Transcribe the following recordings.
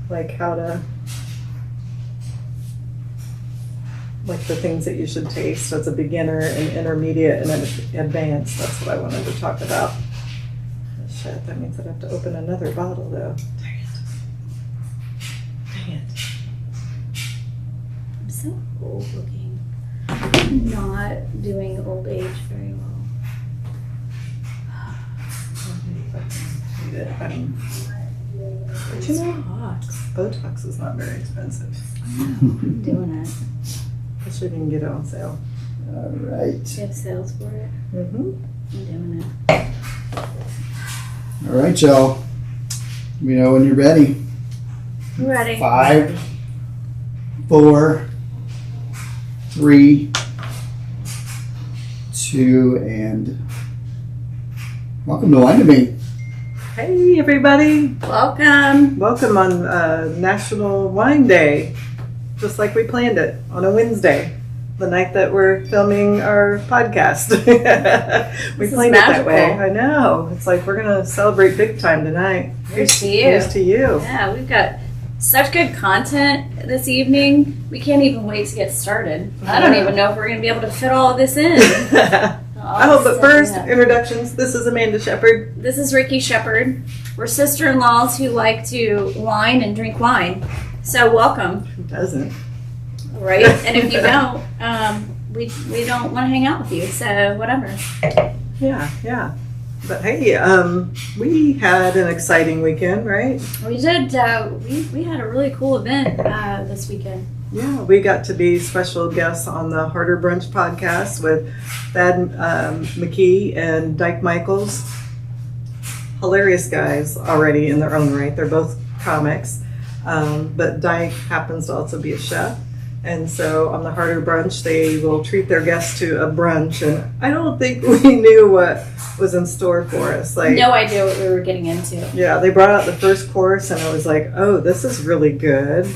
like how to, like the things that you should taste as a beginner and intermediate and advanced. That's what I wanted to talk about. Shit, that means I'd have to open another bottle though. Dang it. Dang it. I'm so old looking. I'm not doing old age very well. But you know, Botox is not very expensive. I know, I'm doing it. Especially if you can get it on sale. All right. Do you have sales for it? Mm-hmm. I'm doing it. All right, y'all. We know when you're ready. I'm ready. 5, 4, 3, 2, and welcome to Wine to Me. Hey everybody! Welcome. Welcome on National Wine Day, just like we planned it on a Wednesday, the night that we're filming our podcast. We planned it that way. I know. It's like we're gonna celebrate big time tonight. Here's to you. Here's to you. Yeah, we've got such good content this evening. We can't even wait to get started. I don't even know if we're going to be able to fit all of this in. Oh, but first, introductions. This is Amanda Shepard. This is Ricky Shepard. We're sister-in-laws who like to whine and drink wine. So welcome. Who doesn't? Right? And if you don't, we don't want to hang out with you. So whatever. Yeah. But hey, we had an exciting weekend, right? We did. We had a really cool event this weekend. Yeah, we got to be special guests on the Harder Brunch podcast with Thad McKee and Dyke Michaels. Hilarious guys already in their own right. They're both comics. But Dyke happens to also be a chef. And so on the Harder Brunch, they will treat their guests to a brunch. And I don't think we knew what was in store for us. Like, no idea what we were getting into. Yeah, they brought out the first course and I was like, oh, this is really good.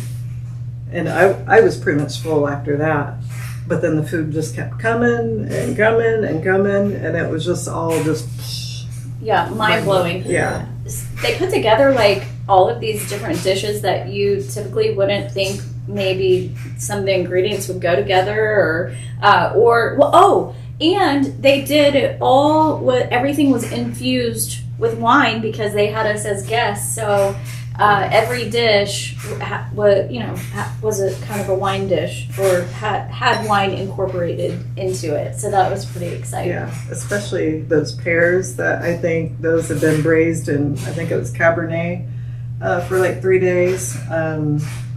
And I was pretty much full after that. But then the food just kept coming and coming and coming. And it was just all just... Yeah, mind-blowing. Yeah. They put together like all of these different dishes that you typically wouldn't think maybe some of the ingredients would go together and they did it all everything was infused with wine because they had us as guests. So every dish was a kind of a wine dish or had wine incorporated into it. So that was pretty exciting. Yeah, especially those pears that I think those have been braised in, I think it was Cabernet for like 3 days.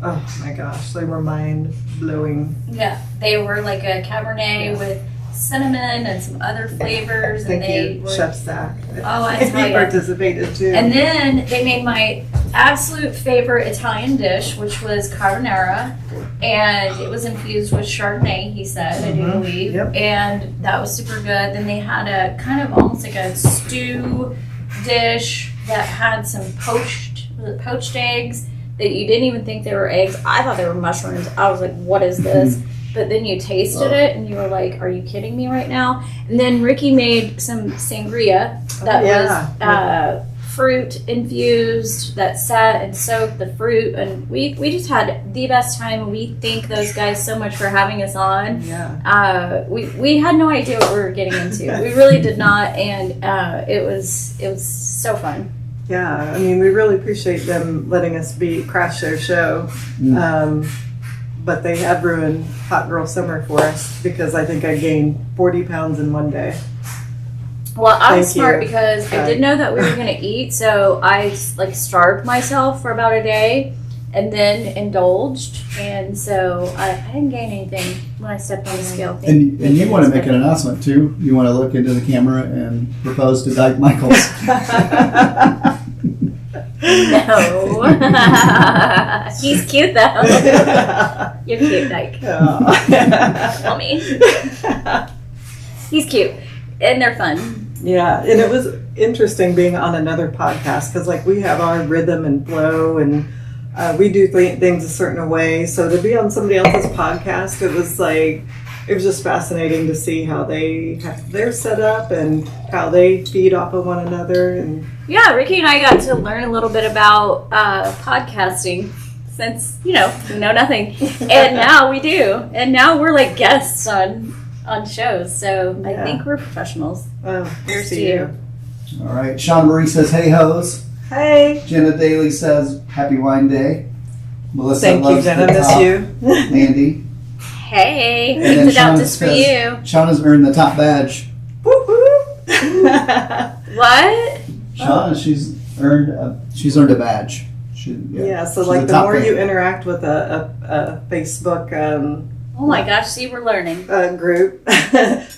Oh my gosh, they were mind-blowing. Yeah, they were like a Cabernet with cinnamon and some other flavors. Thank and you, were, Chef Zach. I tell He you. participated too. And then they made my absolute favorite Italian dish, which was carbonara, and it was infused with Chardonnay, he said, I do believe. Yep. And that was super good. Then they had a kind of almost like a stew dish that had some poached eggs that you didn't even think they were eggs. I thought they were mushrooms. I was like, what is this? But then you tasted it and you were like, are you kidding me right now? And then Ricky made some sangria that was fruit infused that sat and soaked the fruit. And we just had the best time. We thank those guys so much for having us on. Yeah. We had no idea what we were getting into. We really did not. And it was so fun. Yeah, I mean, we really appreciate them letting us crash their show. But they have ruined Hot Girl Summer for us because I think I gained 40 pounds in one day. Well, I was smart because I did know that we were going to eat, so I like starved myself for about a day and then indulged, and so I didn't gain anything when I stepped on the scale. And you want to make an announcement too. You want to look into the camera and propose to Dyke Michaels. No. He's cute though. You're cute, Dyke. Tell me. He's cute. And they're fun. Yeah, and it was interesting being on another podcast because like we have our rhythm and flow and we do things a certain way. So to be on somebody else's podcast, it was like it was just fascinating to see how they have their setup and how they feed off of one another. And Yeah, Ricky and I got to learn a little bit about podcasting since, we know nothing. And now we do. And now we're like guests on shows. So I think we're professionals. Here's to you. All right. Sean Marie says, hey, hoes. hey, Jenna Daly says, happy wine day. Melissa thank you, loves Jenna. the Miss top. you. Andy. Hey, And then put out Shauna this for you. says, Shauna's earned the top badge. What? Shauna, she's earned a badge. Yeah, so she's like a the top more fan. you interact with a Facebook Oh my gosh, see, we're learning. group,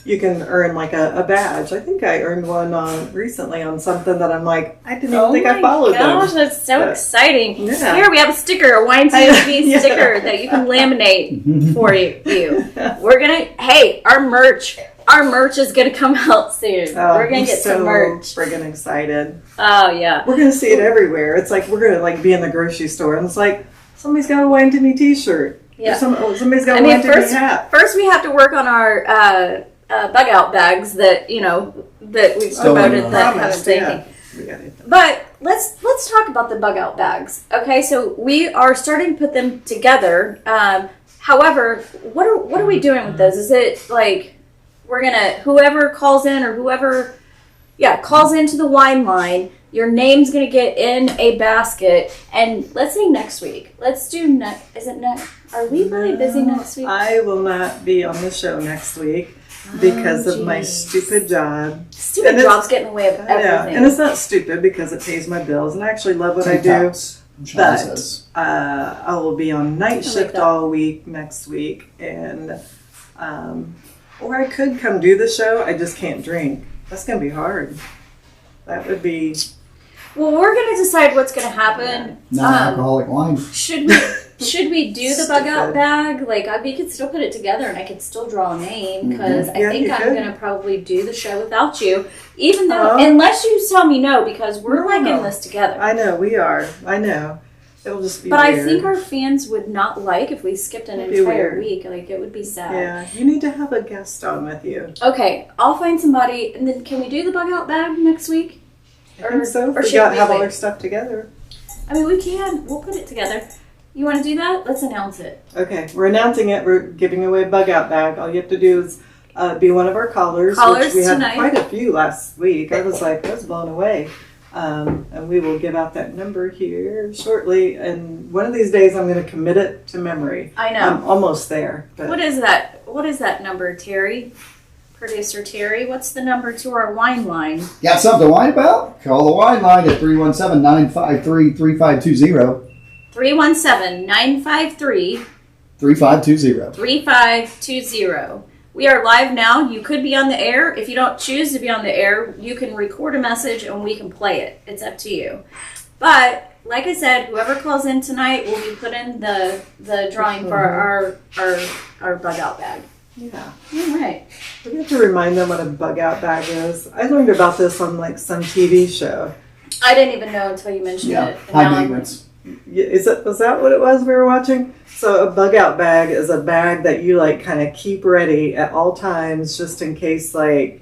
you can earn like a badge. I think I earned one recently on something that I'm like, I didn't even think I followed gosh, them. that's so But- exciting. Yeah. Here we have a sticker, a Wine TV Yeah. sticker that you can laminate for you. We're gonna, our merch is gonna come out soon. We're gonna I'm get so some merch. friggin' excited. Oh yeah. We're gonna see it everywhere. It's like we're gonna like be in the grocery store and it's like somebody's got a Wine to Me T-shirt. Yeah. Or somebody's got a Wine to Me hat. First we have to work on our bug out bags that that we Still promoted on. that haven't Promised, done yeah. anything. We got it. But let's talk about the bug out bags. Okay, so we are starting to put them together. However, what are we doing with those? Is it like we're gonna whoever calls in or whoever calls into the wine line, your name's gonna get in a basket, and let's say next week. Let's do is it next? Are we really busy next week? I will not be on the show next week because of my geez. stupid job. Stupid And it's- jobs get in the way of Yeah, everything. and it's not stupid because it pays my bills, and I actually love what I do. Tops, Shauna But says. I will be on night like shift that. all week next week, and or I could come do the show. I just can't drink. That's gonna be hard. That would be. Well, we're gonna decide what's gonna happen. Non-alcoholic wine. Should we do the bug out bag? Like, we could still put it together, and I could still draw a name because Yeah, I think you I'm could. gonna probably do the show without you, even though Uh-huh. unless you tell me no, because we're like in No. this together. I know we are. I know. It'll just be. But weird. I think our fans would not like if we skipped an It'd be entire weird. week. Like, it would be sad. Yeah, you need to have a guest on with you. Okay, I'll find somebody, and then can we do the bug out bag next week? I think so. or We should got we have all wait? our stuff together. I mean, we can. We'll put it together. You want to do that? Let's announce it. Okay, we're announcing it. We're giving away a bug out bag. All you have to do is be one of our callers, Callers which we had tonight. quite a few last week. I was blown away. And we will give out that number here shortly. And one of these days, I'm going to commit it to memory. I know. I'm almost there. But What is that? What is that number, Terry? Producer Terry, what's the number to our wine line? Got something to whine about? Call the wine line at 317-953-3520. 317-953 3520. 3520. We are live now. You could be on the air. If you don't choose to be on the air, you can record a message and we can play it. It's up to you. But like I said, whoever calls in tonight will be put in the drawing for our bug out bag. yeah, All right. we have to remind them what a bug out bag is. I learned about this on like some TV show. I didn't even know until you mentioned Yeah, it. And high now I'm- maintenance. Was that what it was we were watching? So a bug out bag is a bag that you like kind of keep ready at all times just in case like,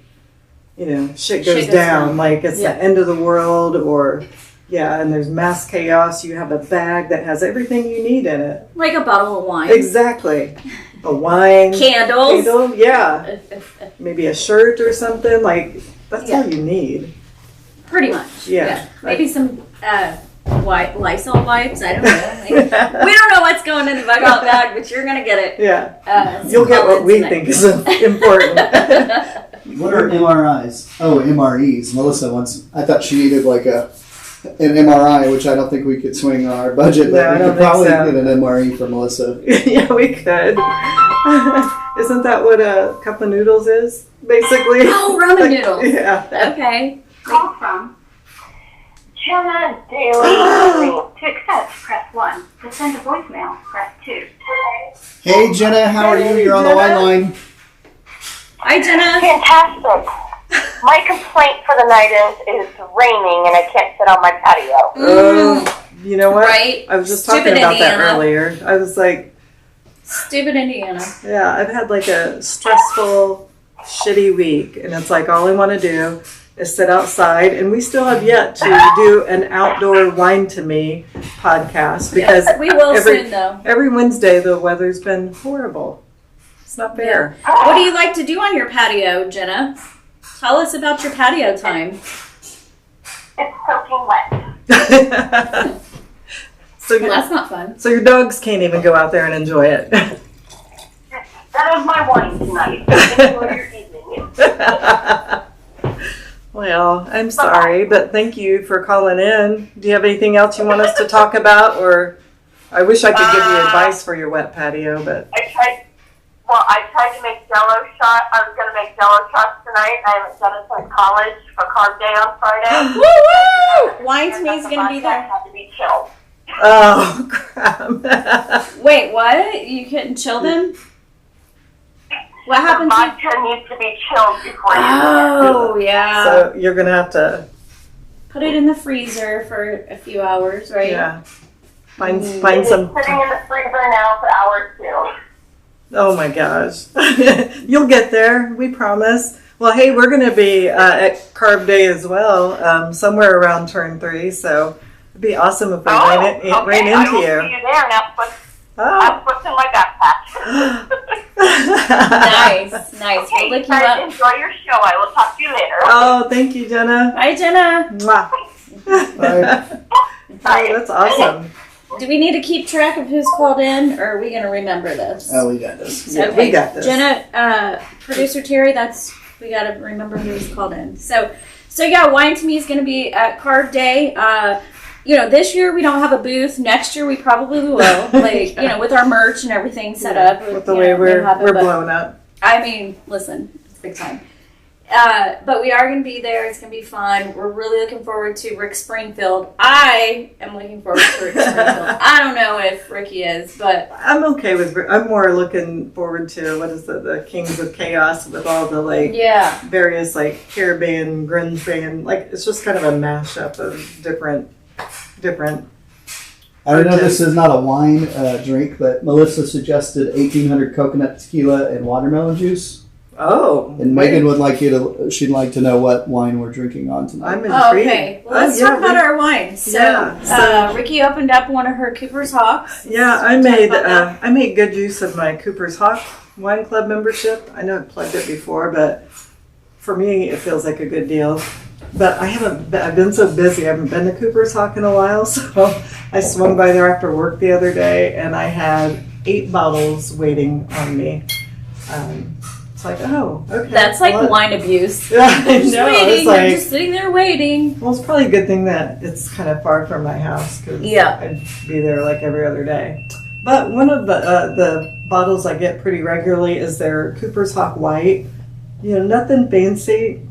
shit goes down. Like it's Yeah. the end of the world and there's mass chaos. You have a bag that has everything you need in it. Like a bottle of wine. Exactly. A wine. Candles. Candle, yeah. Maybe a shirt or something. Like that's Yeah. all you need. Pretty much. Yeah. Maybe some Lysol wipes. I don't know. Like, we don't know what's going in the bug out bag, but you're gonna get it. Yeah. So You'll get call what in we tonight. think is important. What are MRIs? Oh, MREs. Melissa wants. I thought she needed like an MRI, which I don't think we could swing on our budget, No, but I we don't could think probably so. get an MRE for Melissa. Yeah, we could. Isn't that what a cup of noodles is, basically? Oh, ramen noodles. Yeah. Okay. Call from Jenna Daly. To accept, press 1. To send a voicemail, press 2. Hey, Jenna, how are you? Hey, You're on the Jenna. wine line. Hi, Jenna. Fantastic. My complaint for the night is raining and I can't sit on my patio. You know what? Right. I was just Stupid talking about that Indiana. earlier. I was like, Stupid Indiana. Yeah, I've had like a stressful, shitty week, and it's like all I want to do is sit outside, and we still have yet to do an outdoor Wine to Me podcast because We will soon, though. every Wednesday the weather's been horrible. It's not fair. What do you like to do on your patio, Jenna? Tell us about your patio time. It's soaking wet. So, Well, that's not fun. so your dogs can't even go out there and enjoy it. That was my wine tonight. Enjoy your evening. Well, I'm sorry, but thank you for calling in. Do you have anything else you want us to talk about? Or I wish I could give you advice for your wet patio, but I tried to make Jello shots. I was going to make Jello shots tonight. I haven't done it since college for Carb Day on Friday. Woo woo! Wine to Me is going to be there. Have to be chilled. oh crap. Wait, what? You couldn't chill them? What The happened to vodka needs to be chilled before you Oh, yeah. So you're gonna have to Put it in the freezer for a few hours, right? yeah. Find It's some sitting in the freezer now for hours too. oh my gosh. You'll get there, we promise. Well, hey, we're going to be at Carb Day as well, somewhere around turn 3. So it'd be awesome if we ran into I will see you. you there. Now Oh. I'm putting my backpack. Nice. Okay, We'll look you guys, up. enjoy your show. I will talk to you later. Oh, thank you, Jenna. Bye, Jenna. Mwah. Oh, that's awesome. Do we need to keep track of who's called in, or are we going to remember this? Oh, we got this. Yeah, we got this. Jenna, producer Terry, we got to remember who's called in. So yeah, Wine to Me is going to be at Carb Day. This year we don't have a booth. Next year we probably will. With our merch and everything set up. With the way we're blown up. I mean, listen, it's big time. But we are going to be there. It's going to be fun. We're really looking forward to Rick Springfield. I am looking forward to Rick Springfield. I don't know if Ricky is, but I'm okay with. I'm more looking forward to what is the Kings of Chaos with all the yeah. various Caribbean grunge band. It's just kind of a mashup of different. I don't know this is not a wine drink, but Melissa suggested 1800 coconut tequila and watermelon juice. Oh, And Megan she'd like to know what wine we're drinking on tonight. I'm intrigued. Oh, okay. Well, let's talk about our wines. So, Ricky opened up one of her Cooper's Hawks. Yeah, I made good use of my Cooper's Hawk Wine Club membership. I know I plugged it before, but for me, it feels like a good deal. But I've been so busy. I haven't been to Cooper's Hawk in a while, so I swung by there after work the other day, and I had 8 bottles waiting on me. It's like, oh, okay. That's like wine abuse. Yeah, I Just know. waiting. It's like, You're just sitting there waiting. well, it's probably a good thing that it's kind of far from my house because Yeah. I'd be there every other day. But one of the bottles I get pretty regularly is their Cooper's Hawk White. Nothing fancy.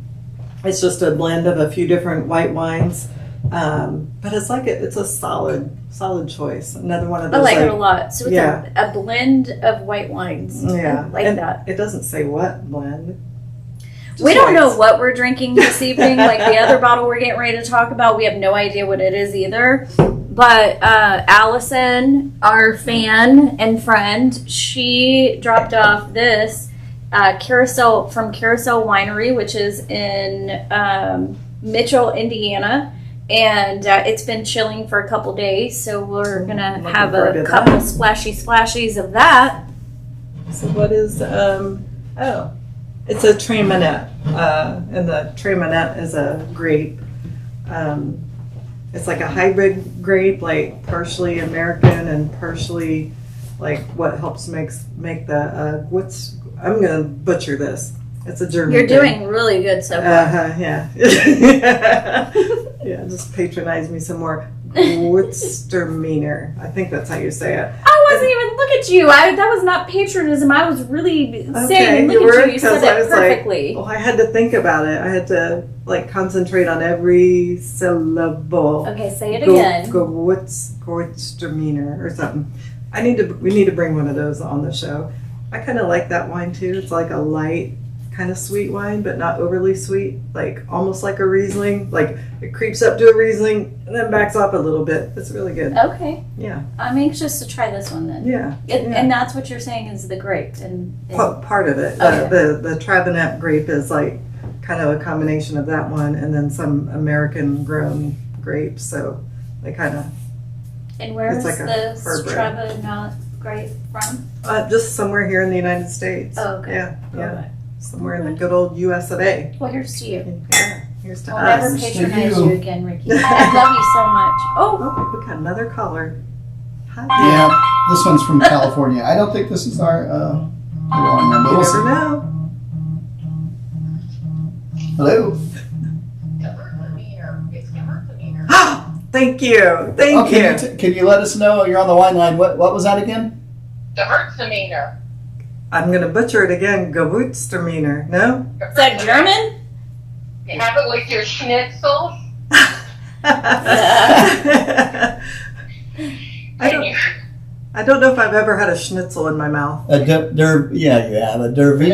It's just a blend of a few different white wines, but it's a solid choice. Another one of those. I like it a lot. So it's yeah. a blend of white wines. Yeah, I like that. It doesn't say what blend. Just We don't know whites. what we're drinking this evening. Like the other bottle we're getting ready to talk about, we have no idea what it is either. But Allison, our fan and friend, she dropped off this Carousel Winery, which is in Mitchell, Indiana. And it's been chilling for a couple days, so we're going to have a couple splashies of that. So what is, it's a Tremonette, and the Tremonette is a grape. It's like a hybrid grape, partially American and partially what helps make the, I'm going to butcher this. It's a German You're thing. doing really good so far. Yeah. Yeah, just patronize me some more. Wurzterminer. I think that's how you say it. I wasn't even, look at you. That was not patronism. I was really saying, look at you. You said that perfectly. I had to think about it. I had to concentrate on every syllable. Okay, say it again. Wurzterminer or something. We need to bring one of those on the show. I kind of like that wine too. It's like a light kind of sweet wine, but not overly sweet, like almost like a Riesling. Like it creeps up to a Riesling and then backs off a little bit. It's really good. Okay. Yeah. I'm anxious to try this one then. Yeah. And that's what you're saying is the grape. And Part of it. Okay. The Trabinet grape is like kind of a combination of that one and then some American grown grapes. So they kind of. And where is It's like a this Furbury. Trabinet grape from? Just somewhere here in the United States. Oh, okay. Yeah. Yeah. Okay. Somewhere in the good old US of A. Well, here's to you. Yeah. Here's to I'll never us. patronize you. you again, Ricky. I love you so much. Oh, Oh, we got another caller. Hi. Yeah, this one's from California. I don't think this is our wine, but You we'll never see. know. Hello. Thank you. Thank Oh, you. can you let us know you're on the wine line? What was that again? Gewürztraminer. I'm going to butcher it again. Gewürztraminer. No? is that German? You have it with your schnitzels. I don't know if I've ever had a schnitzel in my mouth. Yeah, you have a derby.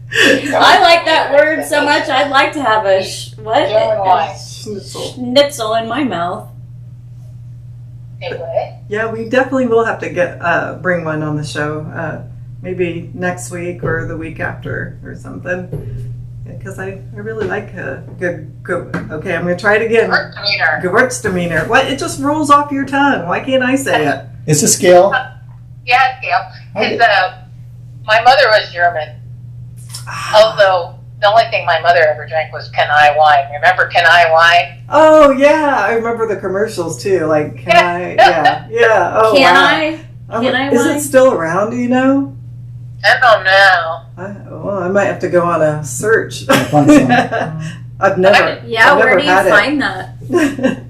I like that word so much. I'd like to have a German wine. Schnitzel. schnitzel in my mouth. Anyway, Yeah, we definitely will have to bring one on the show. Maybe next week or the week after or something. Because I really like a good. Okay, I'm going to try it again. Gewürztraminer. Gewürztraminer. What? It just rolls off your tongue. Why can't I say it? It's a scale. Yeah, Gail. Because my mother was German. Although the only thing my mother ever drank was Kenai wine. Remember Kenai wine? Oh yeah, I remember the commercials too. Like, can I? Yeah. Oh, Can wow. I? Can I Is wine? it still around? Do you know? I don't know. I might have to go on a search. Find some. I've never. Yeah, I've where never do you had it. find that?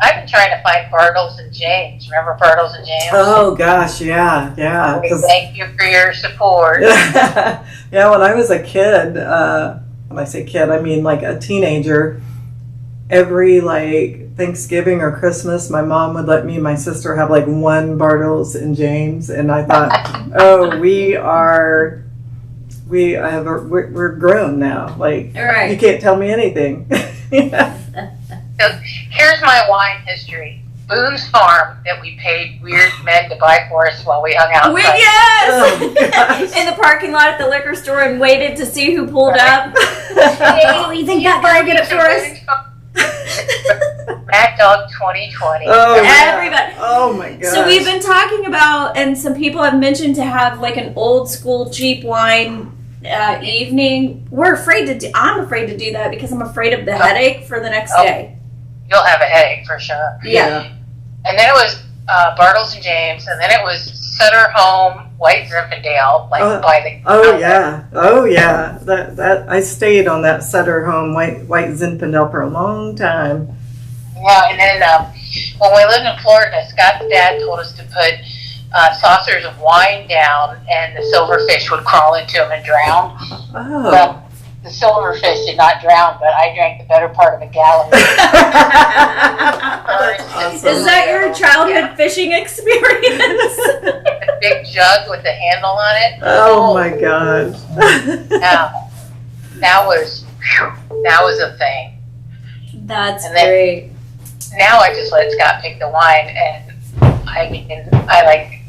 I've been trying to find Bartles and James. Remember Bartles and James? Oh gosh, yeah. We 'cause- thank you for your support. yeah, when I was a kid, when I say kid, I mean like a teenager, every like Thanksgiving or Christmas, my mom would let me and my sister have like one Bartles and James, and I thought, oh, we're grown now. Like, All right. you can't tell me anything. Here's my wine history. Boone's Farm that we paid weird men to buy for us while we hung out. We, outside. yes! Oh, gosh. In the parking lot at the liquor store and waited to see who pulled up. Oh, you think that guy get it for us? Mad Dog 2020. Oh, yeah. Everybody. Oh my gosh. So we've been talking about, and some people have mentioned to have like an old school cheap wine evening. I'm afraid to do that because I'm afraid of the headache for the next day. You'll have a headache for sure. Yeah. And then it was Bartles and James, and then it was Sutter Home, White Zinfandel, like by the. Oh yeah. That I stayed on that Sutter Home White Zinfandel for a long time. Yeah, and then when we lived in Florida, Scott's dad told us to put saucers of wine down, and the silverfish would crawl into them and drown. Oh. Well, the silverfish did not drown, but I drank the better part of a gallon. Awesome. Is that your childhood fishing experience? A big jug with a handle on it. Oh my gosh. Now, that was a thing. That's And then- great. Now I just let Scott pick the wine, and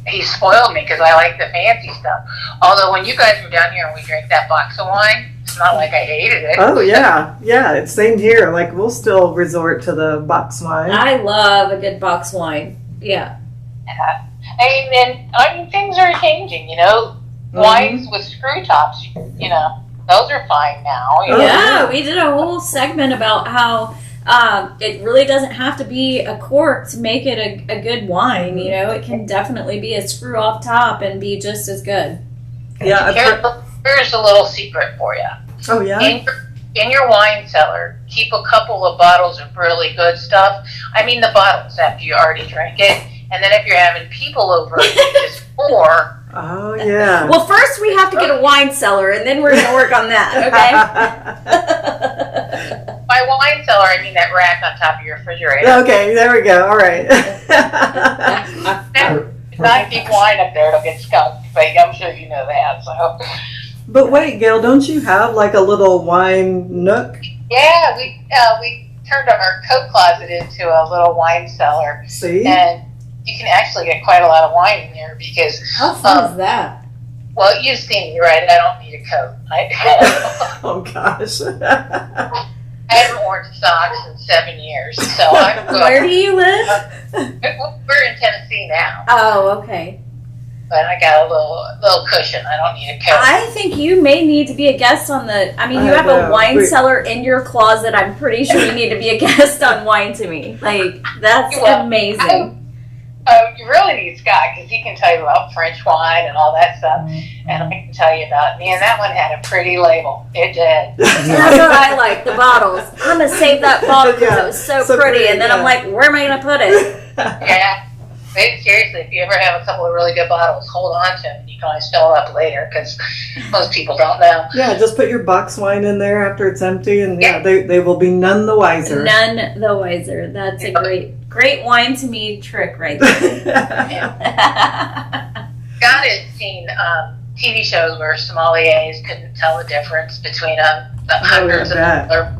he spoiled me because I like the fancy stuff. Although when you guys were down here and we drank that box of wine, it's not like I hated it. Oh yeah. It's same here. Like we'll still resort to the box wine. I love a good box wine. Yeah. I mean, things are changing, you know. Wines with screw tops, you know, those are fine now. You know? Yeah, we did a whole segment about how it really doesn't have to be a cork to make it a good wine. You know, it can definitely be a screw off top and be just as good. Yeah. I've heard- Here's a little secret for you. oh yeah. In your wine cellar, keep a couple of bottles of really good stuff. I mean the bottles after you already drank it. And then if you're having people over, you just pour. Oh yeah. Well, first we have to get a wine cellar, and then we're going to work on that, okay? By wine cellar, I mean that rack on top of your refrigerator. Okay, there we go. All right. If not keep wine up there, it'll get skunked. but I'm sure you know that. So, But wait, Gail, don't you have like a little wine nook? yeah, we turned our coat closet into a little wine cellar, See? and you can actually get quite a lot of wine in there because. How fun is that? Well, you've seen me, right? I don't need a coat. Oh gosh. I haven't worn socks in 7 years, so I'm good. Where do you live? We're in Tennessee now, Oh, okay. but I got a little cushion. I don't need a coat. I think you may need to be a guest on the. I mean, you I have know. a wine Wait. cellar in your closet. I'm pretty sure you need to be a guest on Wine to Me. Like, that's Well, amazing. You really need Scott because he can tell you about French wine and all that stuff, and I can tell you about me. And that one had a pretty label. It did. That's what I like, the bottles. I'm going to save that bottle because Yeah, it was so, so pretty. pretty, And then yeah. I'm like, where am I going to put it? Yeah. But seriously, if you ever have a couple of really good bottles, hold on to them. You can always fill them up later because most people don't know. Yeah, just put your box wine in there after it's empty, and yeah, they will be none the wiser. None the wiser. That's a great Wine to Me trick right there. Scott had seen TV shows where sommeliers couldn't tell the difference between the hundreds of bet. other.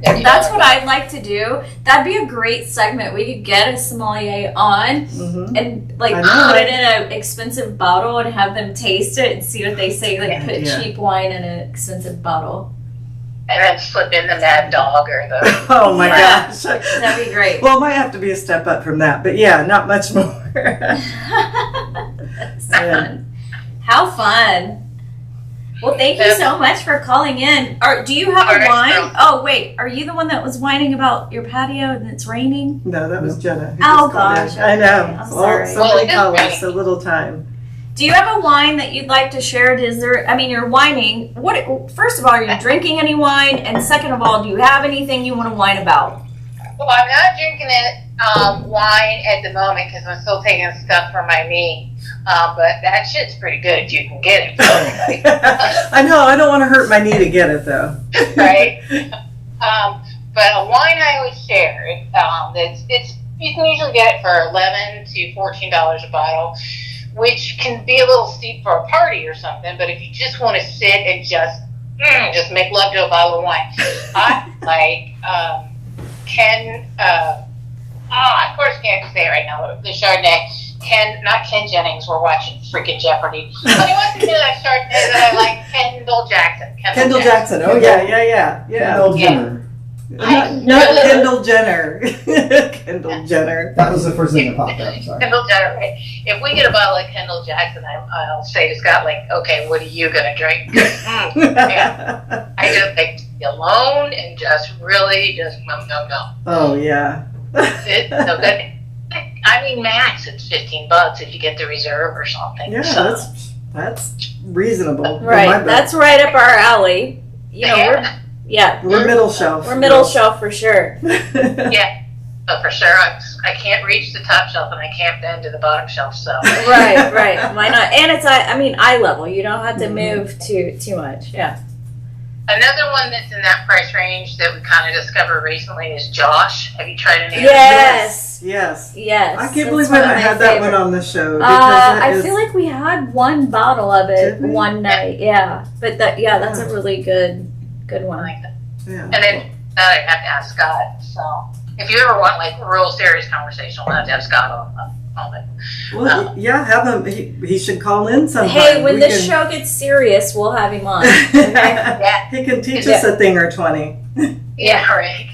That's what I'd like to do. That'd be a great segment. We could get a sommelier on Mhm. and like I know. put it in an expensive bottle and have them taste it and see what they say. Like put Yeah. cheap wine in an expensive bottle. And then slip in the Mad Dog or the. Oh my Yeah. gosh. That'd be great. Well, it might have to be a step up from that, but yeah, not much more. That's Yeah. fun. How fun. Well, thank you so much for calling in. Do you have All a right, wine? so- Oh, wait. Are you the one that was whining about your patio and it's raining? No, that was Jenna. who Oh, just called in. gosh, I know. okay, I'm Well, sorry. so Well, many it is callers, raining. so little time. Do you have a wine that you'd like to share? Is there? I mean, you're whining. What? First of all, are you drinking any wine? And second of all, do you have anything you want to whine about? Well, I'm not drinking wine at the moment because I'm still taking stuff for my knee. But that shit's pretty good if you can get it. I know. I don't want to hurt my knee to get it though. Right? But a wine I would share. It's you can usually get it for $11 to $14 a bottle, which can be a little steep for a party or something. But if you just want to sit and just make love to a bottle of wine, I like Ken. Of course, can't say it right now. The Chardonnay. Not Ken Jennings. We're watching freaking Jeopardy. But he wants to do that Chardonnay that I like. Kendall Jackson. Kendall Jackson. Oh yeah. Kendall Jenner. Not Kendall Jenner. Kendall Jenner. That was the first thing that popped up. I'm sorry. Kendall Jenner, right? If we get a bottle of Kendall Jackson, I'll say to Scott, like, okay, what are you going to drink? Yeah. I just like to be alone and just really just no. Oh yeah. It's so good. I mean, max, it's $15 if you get the reserve or something. Yeah, So, that's reasonable. in my Right. book. That's right up our alley. You know, We're middle shelf. we're middle shelf for sure. yeah. But for sure, I can't reach the top shelf and I can't bend to the bottom shelf. So Right. Why not? And it's eye level. You don't have to move too much. Yeah. another one that's in that price range that we kind of discovered recently is Josh. Have you tried any of Yes. Yes. Yes. I can't That's believe we one of haven't my had that one favorite. on the show. Because I feel like we had one bottle of it Did we? one night. Yeah. But that's a really good I one. like that? yeah. And then that I have to ask Scott. So if you ever want like a real serious conversation, we'll have to have Scott on it. Well, yeah, have him. He should call in sometime. Hey, when We this can- show gets serious, we'll have him on. Yeah, He can teach us a thing or 20. yeah, right.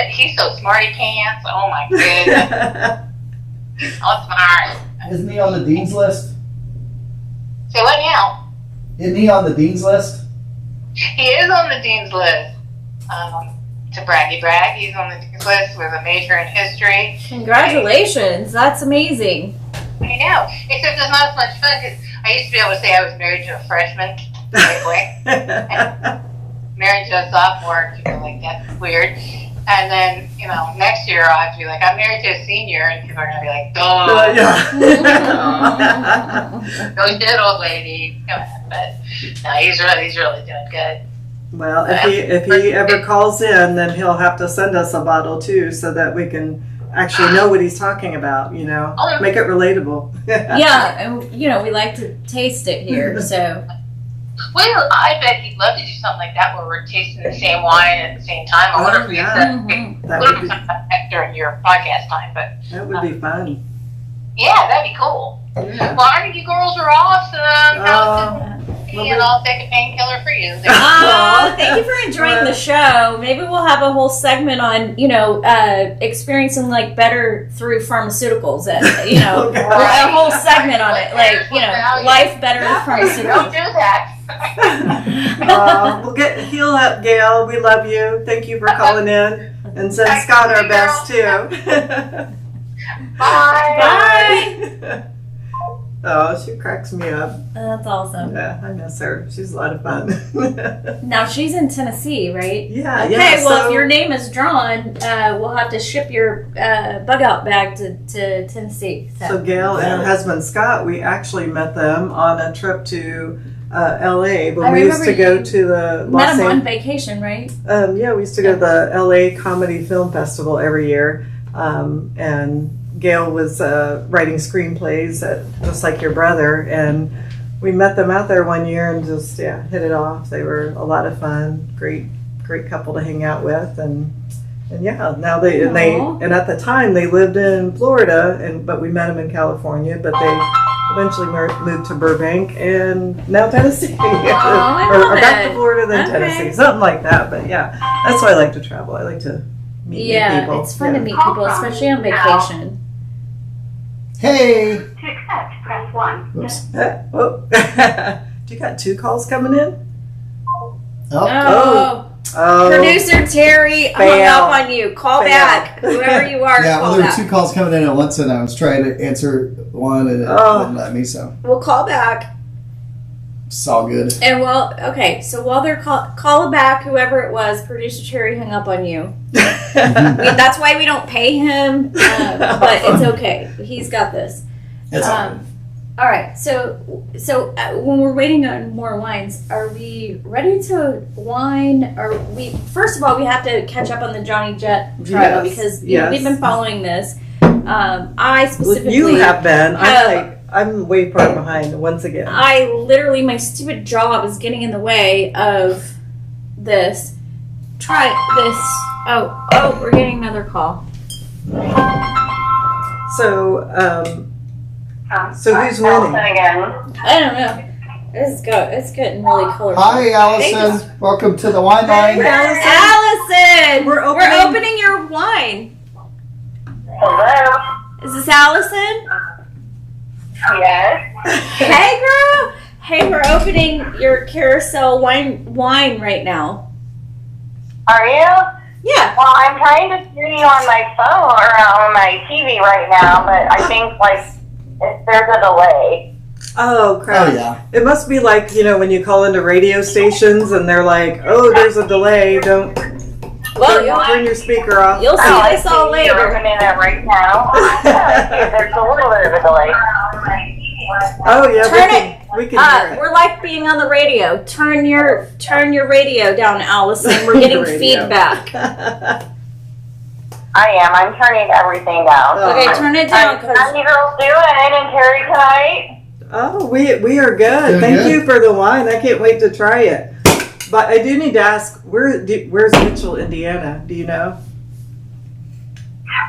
He's so smarty pants. Oh my goodness, he's all smart. Isn't he on the dean's list? So what now? Isn't he on the dean's list? He is on the dean's list. To braggy brag, he's on the dean's list with a major in history. Congratulations. That's amazing. I know, except it's not as much fun because I used to be able to say I was married to a freshman right away. Married to a sophomore, people like that's weird. And then, next year I'll have to be like, I'm married to a senior, and people are going to be like, duh. Yeah. Go shit, old lady. Come on. But no, he's really doing good. Well, if he ever calls in, then he'll have to send us a bottle too, so that we can actually know what he's talking about, you know? Oh. Make it relatable. Yeah, and we like to taste it here, so. Well, I bet he'd love to do something like that where we're tasting the same wine at the same time. I wonder if we yeah. could That put would be, it during your podcast time, but that would be fun. yeah, that'd be cool. Yeah. Well, I think you girls are off. Allison, well, and I'll take a painkiller for you. Oh, thank you for enjoying the show. Maybe we'll have a whole segment on, experiencing like better through pharmaceuticals, and a whole segment on it, like life better through Don't pharmaceuticals. do that. We'll heal up, Gail. We love you. Thank you for calling in, and send Scott our best too. Bye. Bye. Oh, she cracks me up. That's awesome. Yeah, I miss her. She's a lot of fun. Now she's in Tennessee, right? Yeah. Okay, Yeah, well, so, if your name is drawn, we'll have to ship your bug out bag to Tennessee. so Gail and her husband Scott, we actually met them on a trip to L.A. I when we used to remember go to the met him on vacation, right? we used to go to the L.A. Comedy Film Festival every year, and Gail was writing screenplays just like your brother, and we met them out there one year and just hit it off. They were a lot of fun, great couple to hang out with, and now they and at the time they lived in Florida, but we met them in California, but they eventually moved to Burbank and now Tennessee. I or love back it. to Florida, then Okay. Tennessee, something like that. But yeah, that's why I like to travel. I like to meet new people. It's fun to meet people, especially on vacation. Hey. To accept, press 1. Whoops. Do you got 2 calls coming in? Oh. Oh, Producer Terry hung Fail. up on you. Call Fail. back. Whoever you are, Yeah, call well, there were back. 2 calls coming in at once, and I was trying to answer one, and it wouldn't let me, so We'll call back. it's all good. And so while they're call back, whoever it was, Producer Terry hung up on you. That's why we don't pay him, but it's okay. He's got this. It's all good. All right. So when we're waiting on more wines, are we ready to wine? Or first of all, we have to catch up on the Johnny Jet trial Yes, because yes. we've been following this. I specifically, you have been. have- I'm way far behind once again. I literally, my stupid job is getting in the way of this. Try this. Oh, we're getting another call. So who's winning? Again. I don't know. It's getting really colorful. Hi, Allison. Welcome to the wine line. Allison! We're We're opening- opening your wine. Hello? Is this Allison? Yes? Hey, girl! Hey, we're opening your carousel wine right now. Are you? Yeah. Well, I'm trying to hear you on my phone or on my TV right now, but I think, there's a delay. Oh crap! Oh, yeah. It must be like when you call into radio stations and they're like, "Oh, there's a delay. Don't turn your speaker off." You'll see I this all see you're later. opening it right now. There's a little bit of a delay. Oh yeah, Turn we can hear it. We're like being on the radio. Turn your radio down, Allison. We're getting Radio. feedback. I am. I'm turning everything down. Okay, turn it down. How you girls doing? And Terry tonight? Oh, we are good. Good, Thank good. you for the wine. I can't wait to try it. But I do need to ask, where's Mitchell, Indiana? Do you know?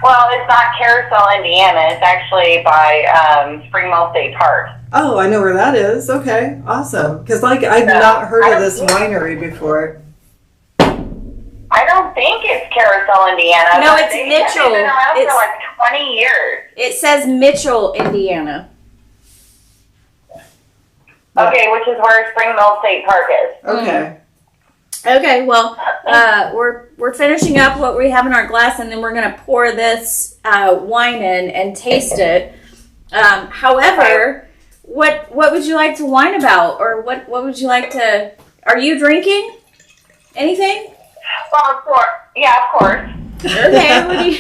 Well, it's not Carousel, Indiana. It's actually by Spring Mill State Park. Oh, I know where that is. Okay, awesome. Because I've not heard of this winery before. I don't think it's Carousel, Indiana. No, but it's they've Mitchell. been around It's- for like 20 years. It says Mitchell, Indiana. Okay, which is where Spring Mill State Park is. Okay. Okay, well, we're finishing up what we have in our glass, and then we're gonna pour this wine in and taste it. However, what would you like to wine about, or what would you like to? Are you drinking anything? Well, of course. Yeah, of course. Okay, what do you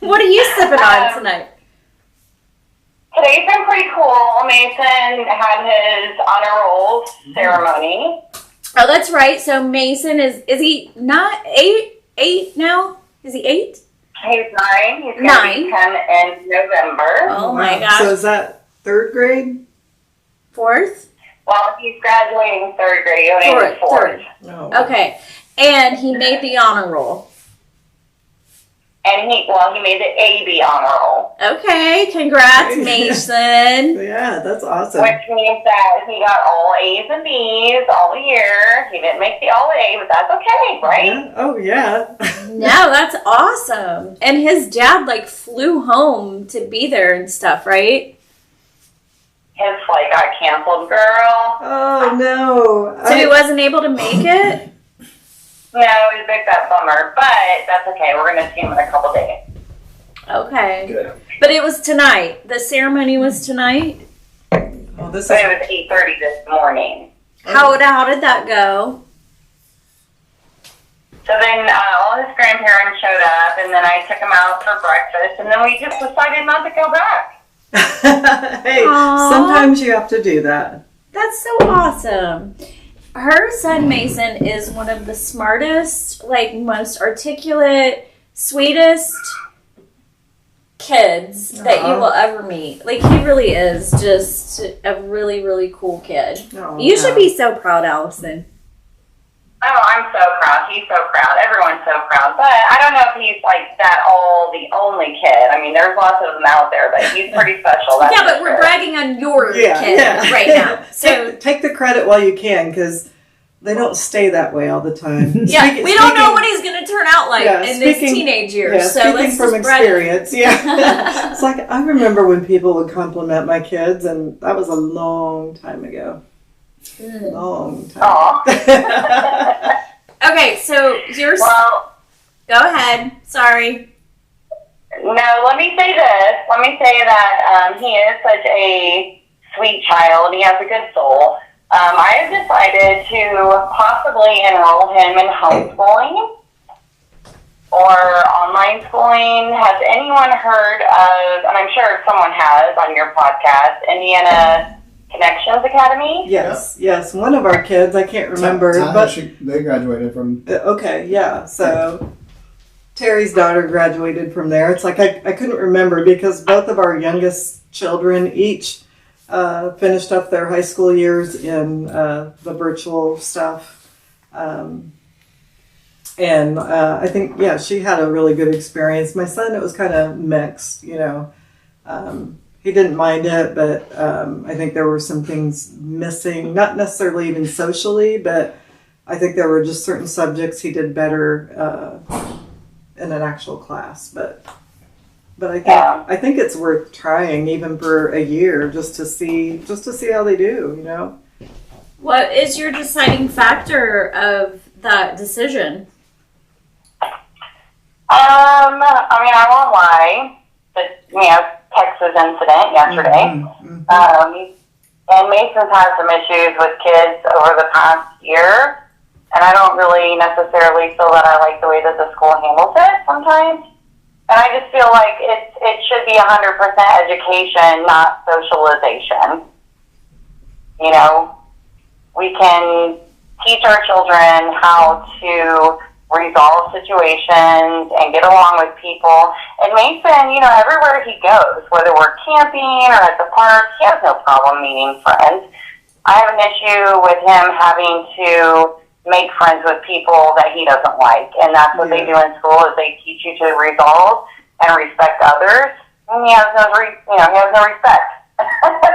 what are you sipping on tonight? Today's been pretty cool. Mason had his honor roll ceremony. Oh, that's right. So Mason is he not eight now? Is he 8? He's 9. He's going to 9. be 10 in November. Oh my Wow. gosh. So is that 3rd grade? 4th? Well, he's graduating 3rd grade. He's going to 4th. No. Okay. And he made the honor roll. And he made the AB honor roll. Okay. Congrats, Mason. Yeah, that's awesome. Which means that he got all A's and B's all year. He didn't make the all A, but that's okay, right? Yeah. Oh, yeah. No, that's awesome. And his dad, like, flew home to be there and stuff, right? His flight got canceled, girl. Oh, no. So he wasn't able to make it? No, it was a big fat bummer, but that's okay. We're going to see him in a couple days. Okay. Good. But it was tonight. The ceremony was tonight? Oh, this So is... it was 8:30 this morning. How did that go? So then all his grandparents showed up, and then I took him out for breakfast, and then we just decided not to go back. Hey, Aw. sometimes you have to do that. That's so awesome. Her son Mason is one of the smartest, like most articulate, sweetest kids that you will ever meet. Like he really is just a really, really cool kid. Oh, You should yeah. be so proud, Allison. Oh, I'm so proud. He's so proud. Everyone's so proud. But I don't know if he's like the only kid. I mean, there's lots of them out there, but he's pretty special. That's Yeah, but for we're sure. bragging on your Yeah, kid yeah. right now. So take the credit while you can, because they don't stay that way all the time. yeah, we don't know what he's going to turn out like Yeah, in his speaking- teenage years. Yeah, so speaking let's from just brag. experience. Yeah, it's like I remember when people would compliment my kids, and that was a long time ago. Long time. Aw. Okay, so yours. Well, Go ahead. Sorry. no, let me say this. Let me say that he is such a sweet child. He has a good soul. I have decided to possibly enroll him in homeschooling or online schooling. Has anyone heard of, and I'm sure someone has on your podcast, Indiana Connections Academy? Yes. One of our kids, I can't remember, but they graduated from. okay, yeah. So Terry's daughter graduated from there. It's like I couldn't remember because both of our youngest children each finished up their high school years in the virtual stuff. And I think, yeah, she had a really good experience. My son, it was kind of mixed, you know. He didn't mind it, but I think there were some things missing, not necessarily even socially, but I think there were just certain subjects he did better in an actual class. But I think it's worth trying even for a year just to see how they do, you know. What is your deciding factor of that decision? I mean, I won't lie. The Texas incident yesterday. And Mason's had some issues with kids over the past year, and I don't really necessarily feel that I like the way that the school handles it sometimes. And I just feel like it should be 100% education, not socialization. You know, we can teach our children how to resolve situations and get along with people. And Mason, you know, everywhere he goes, whether we're camping or at the park, he has no problem meeting friends. I have an issue with him having to make friends with people that he doesn't like. And that's what they do in school is they teach you to resolve and respect others. And he has no respect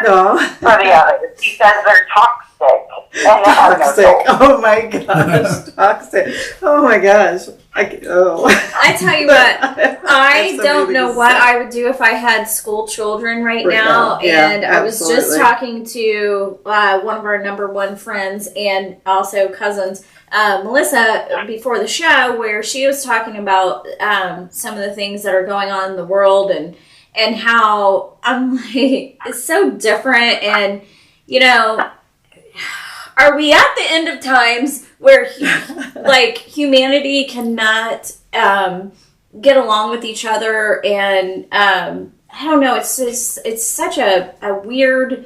No. for the others. He says they're toxic. And they have no Toxic. soul. Oh my gosh. Toxic. Oh my gosh. I tell you what, I That's don't amazing know to what say. I would do if I had school children right now. Yeah, And I was just absolutely. talking to one of our number one friends and also cousins, Melissa, before the show, where she was talking about some of the things that are going on in the world and how I'm like, it's so different. And, you know, are we at the end of times where like humanity cannot get along with each other? And I don't know, it's such a weird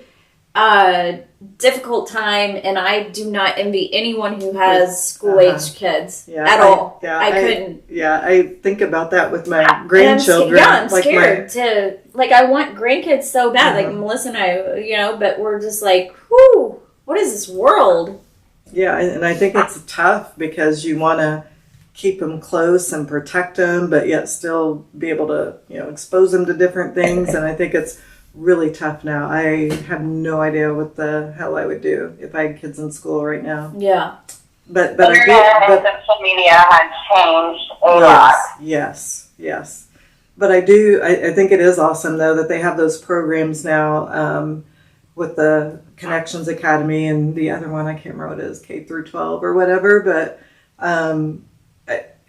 difficult time, and I do not envy anyone who has school-aged kids at all. Yeah, I couldn't. Yeah, I think about that with my grandchildren. I'm scared to, like, I want grandkids so bad, like Melissa and I, but we're just like, whew, what is this world? Yeah, and I think it's tough because you want to keep them close and protect them, but yet still be able to, expose them to different things. And I think it's really tough now. I have no idea what the hell I would do if I had kids in school right now. Yeah. But Internet and social media has changed a lot. Yes. But I think it is awesome though that they have those programs now with the Connections Academy and the other one, I can't remember what it is, K through 12 or whatever, but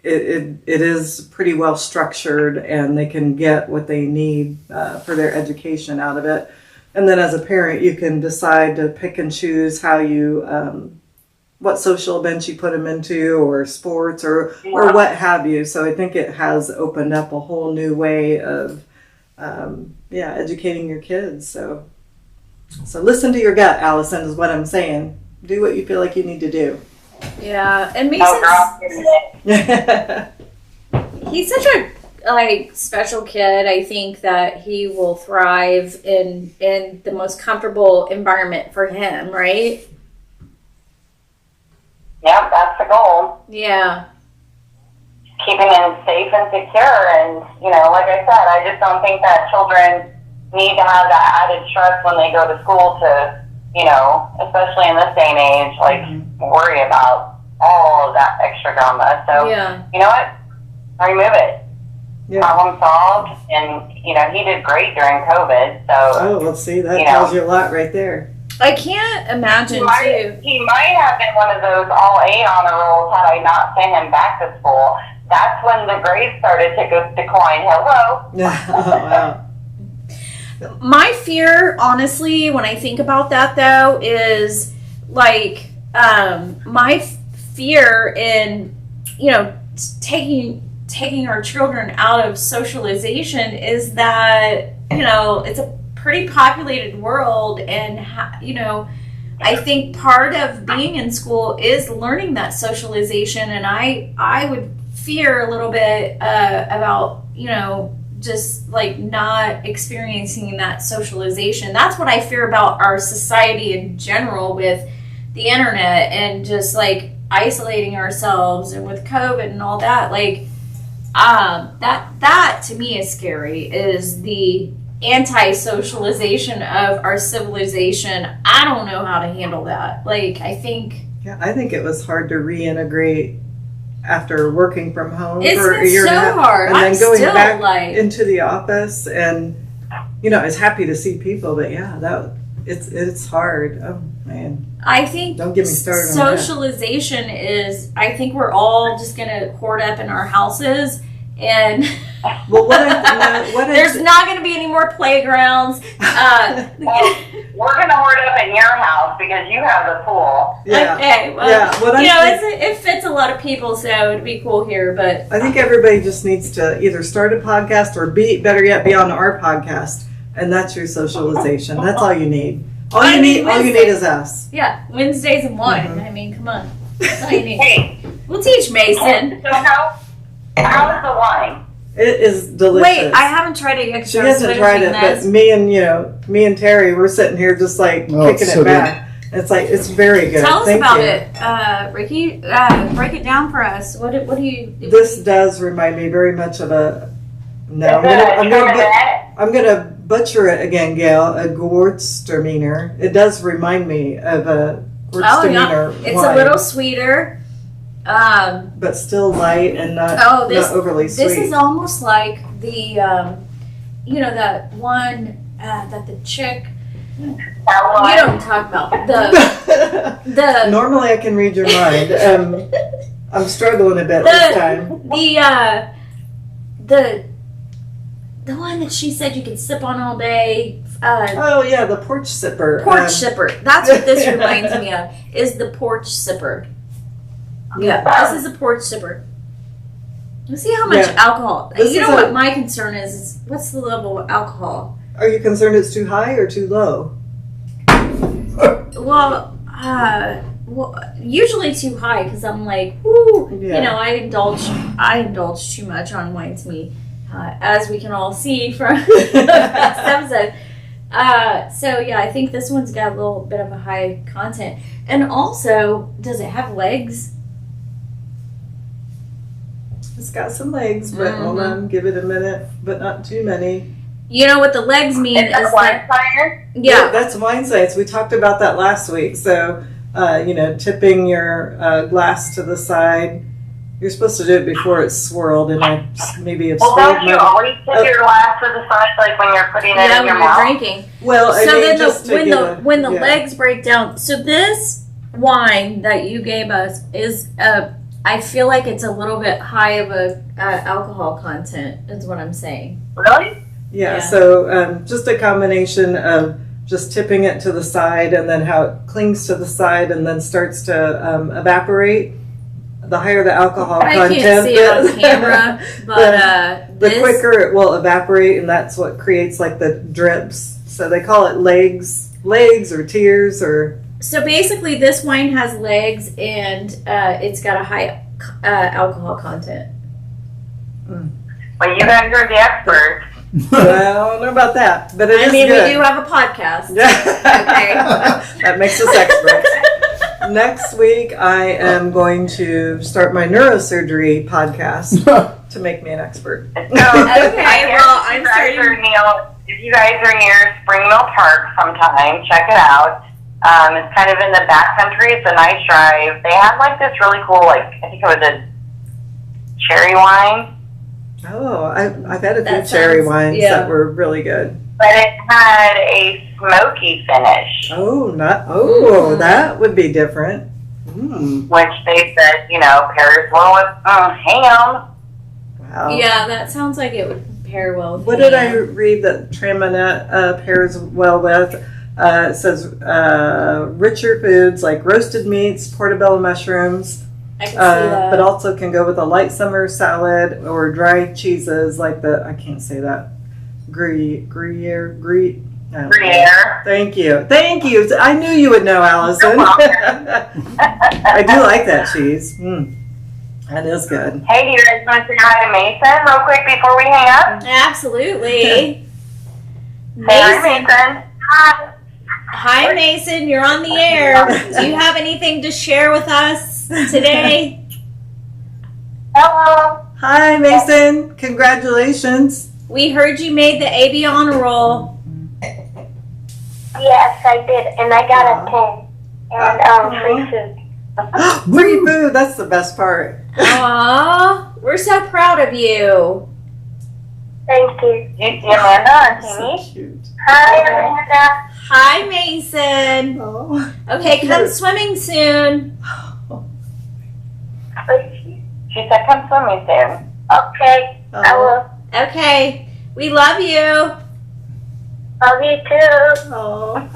it is pretty well structured and they can get what they need for their education out of it. And then as a parent, you can decide to pick and choose how you, what social events you put them into or sports or what have you. So I think it has opened up a whole new way of, educating your kids. So listen to your gut, Allison, is what I'm saying. Do what you feel like you need to do. Yeah, and he's such a special kid. I think that he will thrive in the most comfortable environment for him, right? Yep, that's the goal. Yeah. Keeping him safe and secure, and like I said, I just don't think that children need to have that added stress when they go to school to, especially in this day and age, worry about all of that extra drama. So, you know what? Remove it. Yeah. Problem solved. And, he did great during COVID. So, let's see. That tells you a lot right there. I can't imagine, He might have been one of those all A honor rolls had I not sent him back to school. That's when the grades started to decline. Hello. Wow. My fear, honestly, when I think about that, though, is my fear in taking our children out of socialization is that it's a pretty populated world, and I think part of being in school is learning that socialization, and I would fear a little bit about just not experiencing that socialization. That's what I fear about our society in general with the internet and just isolating ourselves, and with COVID and all that. That to me is scary, is the anti-socialization of our civilization. I don't know how to handle that. I think it was hard to reintegrate after working from home it's for a year so and a half, hard. and then I'm going still back into the office, and I was happy to see people, but it's hard. Oh man, I think don't get me started. Socialization is. I think we're all just gonna hoard up in our houses, and there's not gonna be any more playgrounds. We're gonna hoard up in your house because you have the pool. Yeah. Okay. Well, it fits a lot of people, so it'd be cool here. But I think everybody just needs to either start a podcast or better yet, be on our podcast, and that's your socialization. That's all you need. All you need is us. Yeah, Wednesdays and wine. Mm-hmm. I mean, come on. That's all you need. Hey, we'll teach Mason. So how is the wine? It is delicious. Wait, I haven't tried it yet. She hasn't tried it, but me and Terry, we're sitting here just kicking it back. Good. It's very good. Tell us about it, Ricky. Break it down for us. What do you? This does remind me very much of a. No, I'm gonna butcher it again, Gail. A Gewürztraminer. It does remind me of a Gewürztraminer It's wine. A little sweeter. But still light and not overly sweet. This is almost like the, that one that the chick. You don't talk about the. Normally, I can read your mind. I'm struggling a bit this time. The one that she said you could sip on all day. The porch sipper. Porch sipper. That's what this reminds me of. Is the porch sipper. Yeah, this is a porch sipper. Let's see how much alcohol. What my concern is what's the level of alcohol? Are you concerned it's too high or too low? Well, usually too high because I'm like, woo, Yeah. you know, I indulge too much on whine's meat, as we can all see from the past episode. So yeah, I think this one's got a little bit of a high content. And also, does it have legs? It's got some legs, but hold on, give it a minute, but not too many. You know what the legs mean Is that is one that, fire? yeah. That's wine science. We talked about that last week. So, tipping your glass to the side. You're supposed to do it before it's swirled, and I maybe have Well, swirled don't you my. always put your glass to the side, like when you're putting it Yeah, in your when you're mouth? drinking. Well, I So mean, then just to when get the legs break down, so this wine that you gave us is I feel like it's a little bit high of a alcohol content, is what I'm saying. Really? Yeah, Yeah. so just a combination of just tipping it to the side and then how it clings to the side and then starts to evaporate. The higher the alcohol I content, can't see it on camera, but the this, quicker it will evaporate, and that's what creates like the drips. So they call it legs or tears or. So basically, this wine has legs and it's got a high alcohol content. Well, you guys are the experts. Well, I don't know about that, but it is I mean, good. we do have a podcast. Okay. That makes us experts. Next week, I am going to start my neurosurgery podcast to make me an expert. So, Okay, well, I'm if you guys starting- if you guys are near Spring Mill Park sometime, check it out. It's kind of in the back country. It's a nice drive. They have like this really cool, like, I think it was a cherry wine. Oh, I've had a few That cherry sounds- wines yeah. that were really good. But it had a smoky finish, That would be different. Mm, which they said, pairs well with ham. wow. Yeah, that sounds like it would pair well with What did I ham. read that Traminette pairs well with? It says richer foods like roasted meats, portobello mushrooms, I can see that. but also can go with a light summer salad or dried cheeses like I can't say that, Gruyere. I don't know. Gruyere. Thank you. I knew you would know, Allison. You're welcome. I do like that cheese. That is good. Hey, do you guys want to say hi to Mason real quick before we hang up? Absolutely. Hey, Mason. Mason. Hi. Hi, Mason. You're on the air. Do you have anything to share with us today? Hello. Hi, Mason. Congratulations. We heard you made the AB honor roll. Yes, I did, and I got a 10 and free food. Free food. That's the best part. Aw, we're so proud of you. Thank you. Amanda and So Timmy. cute. Hi, Amanda. Hi, Mason. Oh. Okay, come swimming soon. She said come swimming soon. Okay, I will. Okay, we love you. Love you too. Oh.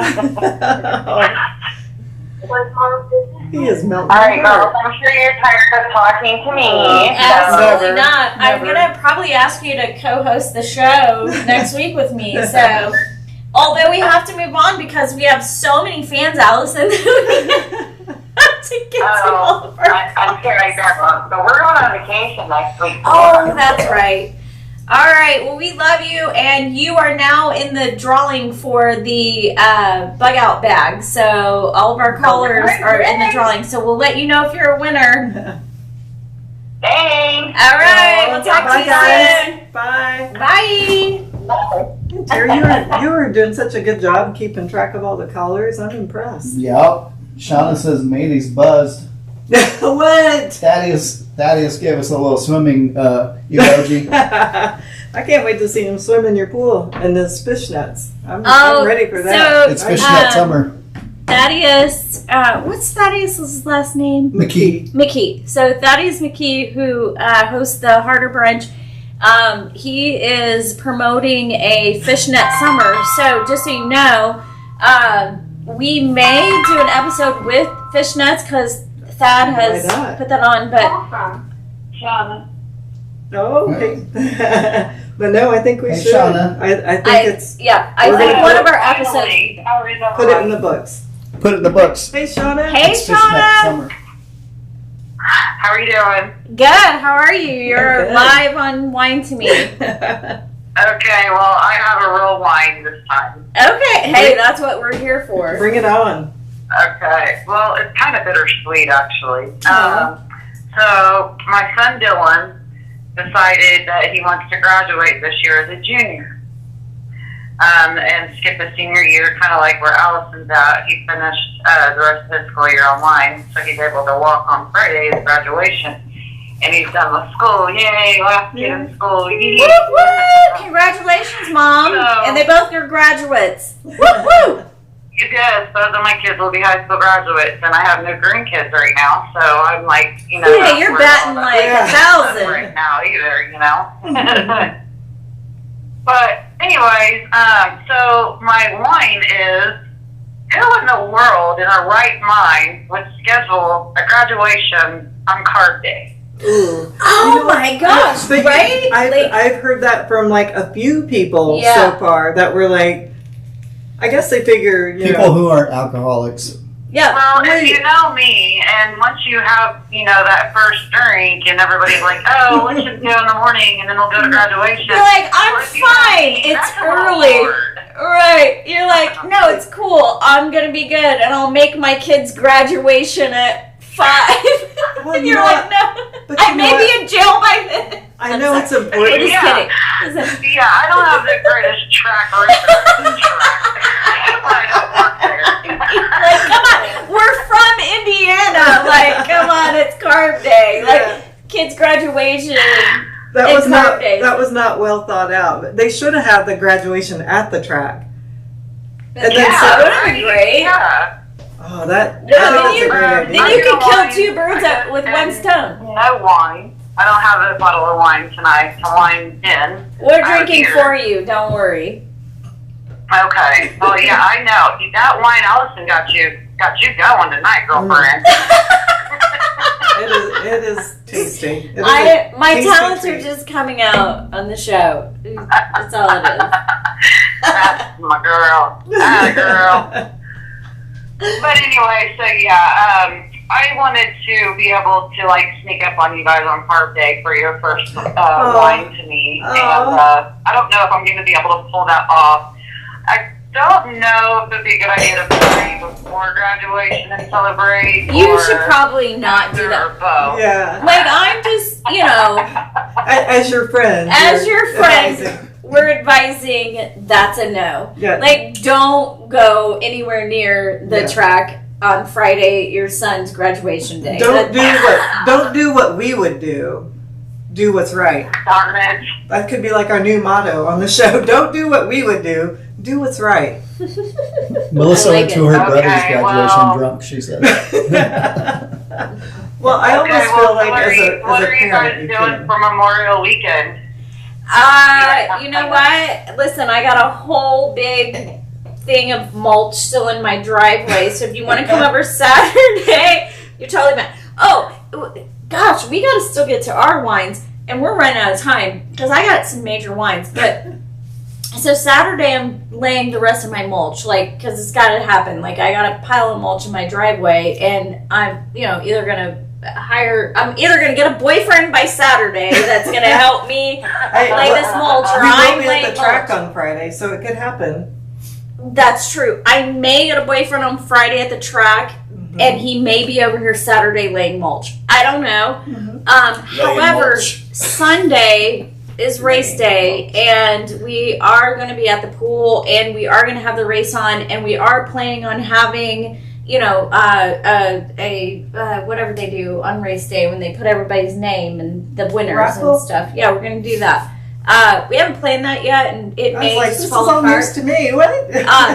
Was Mom busy? He is melting. All right, girls. I'm sure you're tired of talking to me. Absolutely Never, not. I'm never. gonna probably ask you to co-host the show next week with me. So, although we have to move on because we have so many fans, Allison, that we have to get to all of our. I'm sure I don't. But we're going on vacation next week. Oh, that's right. All right. Well, we love you, and you are now in the drawing for the bug out bag. So all of our callers are in the drawing. So we'll let you know if you're a winner. Thanks. All right. We'll talk to Bye, you guys. soon. Bye. Bye. Terry, you were doing such a good job keeping track of all the callers. I'm impressed. Yep. Shauna says Mandy's buzzed. What? Thaddeus gave us a little swimming emoji. I can't wait to see him swim in your pool and his fishnets. I'm Oh, ready for that. so It's fishnet summer. Thaddeus, what's Thaddeus' last name? McKee. McKee. So Thaddeus McKee, who hosts the Harder Brunch, he is promoting a fishnet summer. So just so you know, we may do an episode with fishnets because Thad has Why not? put that on. But Shauna. Oh, okay. But no, I think we Hey, should. Shauna. I think I it's think We're one gonna of our episodes. put it in the books. Put it in the books. Hey, Shauna. Hey, It's fishnet Shauna. summer. How are you doing? Good. How are you? You're Good. live on Whine to Me. Okay, well, I have a real whine this time. Okay. Hey, that's what we're here for. Bring it on. Okay, well, it's kind of bittersweet, actually. Aw. So, my son Dylan decided that he wants to graduate this year as a junior. And skip the senior year, kind of like where Allison's at. He finished the rest of his school year online, so he's able to walk on Friday at graduation. And he's done with school. Yay, last kid in school. Yay. Woo woo! Congratulations, Mom. So- And they both are graduates. Woo woo! Yes, both of my kids will be high school graduates, and I have no grandkids right now, so I'm like, Yeah, not you're worried batting about like Yeah. 1,000. right now either. But anyways, so my whine is, who in the world in a right mind would schedule a graduation on carb day? Ooh. Oh my gosh, But right? I've heard that from like a few people Yeah. so far that were like, I guess they figure, you People know. who aren't alcoholics. Yeah. Well, if Wait. you know me, and once you have, that first drink, and everybody's like, oh, let's just go in the morning, and then we'll go to graduation. You're like, I'm Or if you know fine. me, It's that's a little early. hard. Right. You're like, no, it's cool. I'm going to be good. And I'll make my kids' graduation at 5. Well, And you you're know like, no. But I you may know be what? in jail by then. I know it's We're important. just Yeah. kidding. Listen, Yeah, I don't have the greatest track record. I don't work there. like, come on. We're from Indiana. Like, come on. It's carb day. Yeah. Like, kids' graduation. That It's was not carb days. that was not well thought out. They should have had the graduation at the track. And then Yeah, so- that would have been great. Yeah. Oh, that No, I think then that's you- a great Then idea. you could kill wine. 2 birds with one stone. No wine. I don't have a bottle of wine tonight to wine in. We're I have drinking beer. for you. Don't worry. Okay. Well, yeah, I know. That wine Allison got you going tonight, girlfriend. It is tasty. It is My tasty talents are treat. just coming out on the show. That's all it is. That's my girl. Atta girl. But anyway, so yeah, I wanted to be able to sneak up on you guys on Carb Day for your first wine to me, and I don't know if I'm going to be able to pull that off. I don't know if it'd be a good idea to party before graduation and celebrate. You or should probably not do after that. or both. Like, Yeah. I'm just, As your friend. as you're your friend, advising. we're advising that's a no. Yeah. Like, don't go anywhere near the Yeah. track on Friday, your son's graduation day. Don't do what we would do. Do what's right. Darn it. That could be like our new motto on the show. Don't do what we would do. Do what's right. Melissa I like went to it. her brother's Okay, graduation well- drunk, she said. Well, I almost Okay, feel well, like what as are a you guys parent, you doing can. for Memorial Weekend? You know what? Listen, I got a whole big thing of mulch still in my driveway. So if you want to come over Saturday, you're totally mad. Oh, gosh, we got to still get to our wines, and we're running out of time because I got some major wines. But so Saturday, I'm laying the rest of my mulch, because it's got to happen. I got a pile of mulch in my driveway, and I'm, either gonna get a boyfriend by Saturday that's gonna help me Hey, lay this mulch, or we I'm will be laying at the track mulch. on Friday, so it could happen. That's true. I may get a boyfriend on Friday at the track, and he may be over here Saturday laying mulch. I don't know. However, mulch. Sunday is race day, and we are going to be at the pool, and we are going to have the race on, and we are planning on having, whatever they do on race day when they put everybody's name and the winners Raffle? and stuff. Yeah, we're going to do that. We haven't planned that yet, and it I may was like, just this is fall all apart. news to me. What?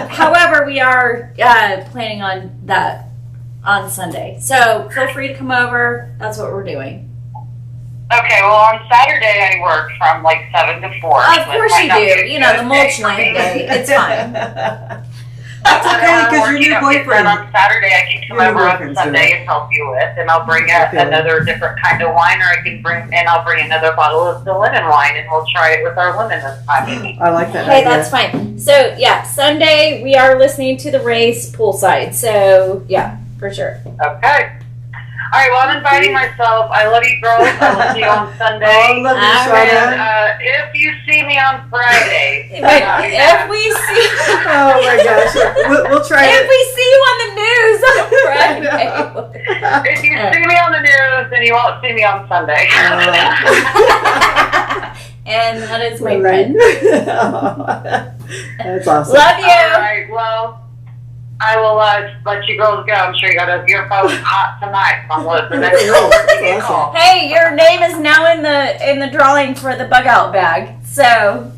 However, we are planning on that on Sunday. So feel free to come over. That's what we're doing. Okay, well, on Saturday I work from 7 to 4. Of course you do. The mulch land day. It's fine. That's okay, because your new boyfriend. On Saturday, I can come Your new over on boyfriend's Sunday doing and help you with, and I'll bring Okay. another different kind of wine, or I'll bring another bottle of the lemon wine, and we'll try it with our lemon this time. Maybe. I like that Hey, idea. that's fine. So, yeah, Sunday we are listening to the race poolside. So, yeah, for sure. Okay. All right, well, I'm inviting myself. I love you, girls. I will see you on Oh, Sunday. love you, All Shauna. And if you see me on Friday, If we see, Oh my gosh, we'll try if it. we see you on the news on Friday. if you see me on the news, then you won't see me on Sunday. And that is my friend. That's awesome. Love you. All right, well, I will let you girls go. I'm sure your phone's hot tonight. So I'm listening. Give me a call. Hey, your name is now in the drawing for the bug out bag. So,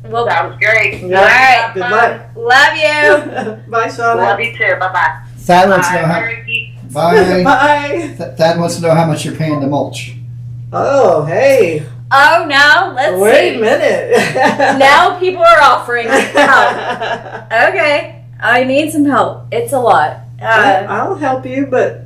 we'll. Sounds great. Yeah, All right. Good luck. Love you. Bye, Shauna. Love you too. Bye-bye. Thad wants to know Bye, how. Ricky. Bye. Bye. Thad wants to know how much you're paying to mulch. Oh, hey. Oh no, let's Wait a see. minute. Now people are offering help. Okay. I need some help. It's a lot. I'll help you, but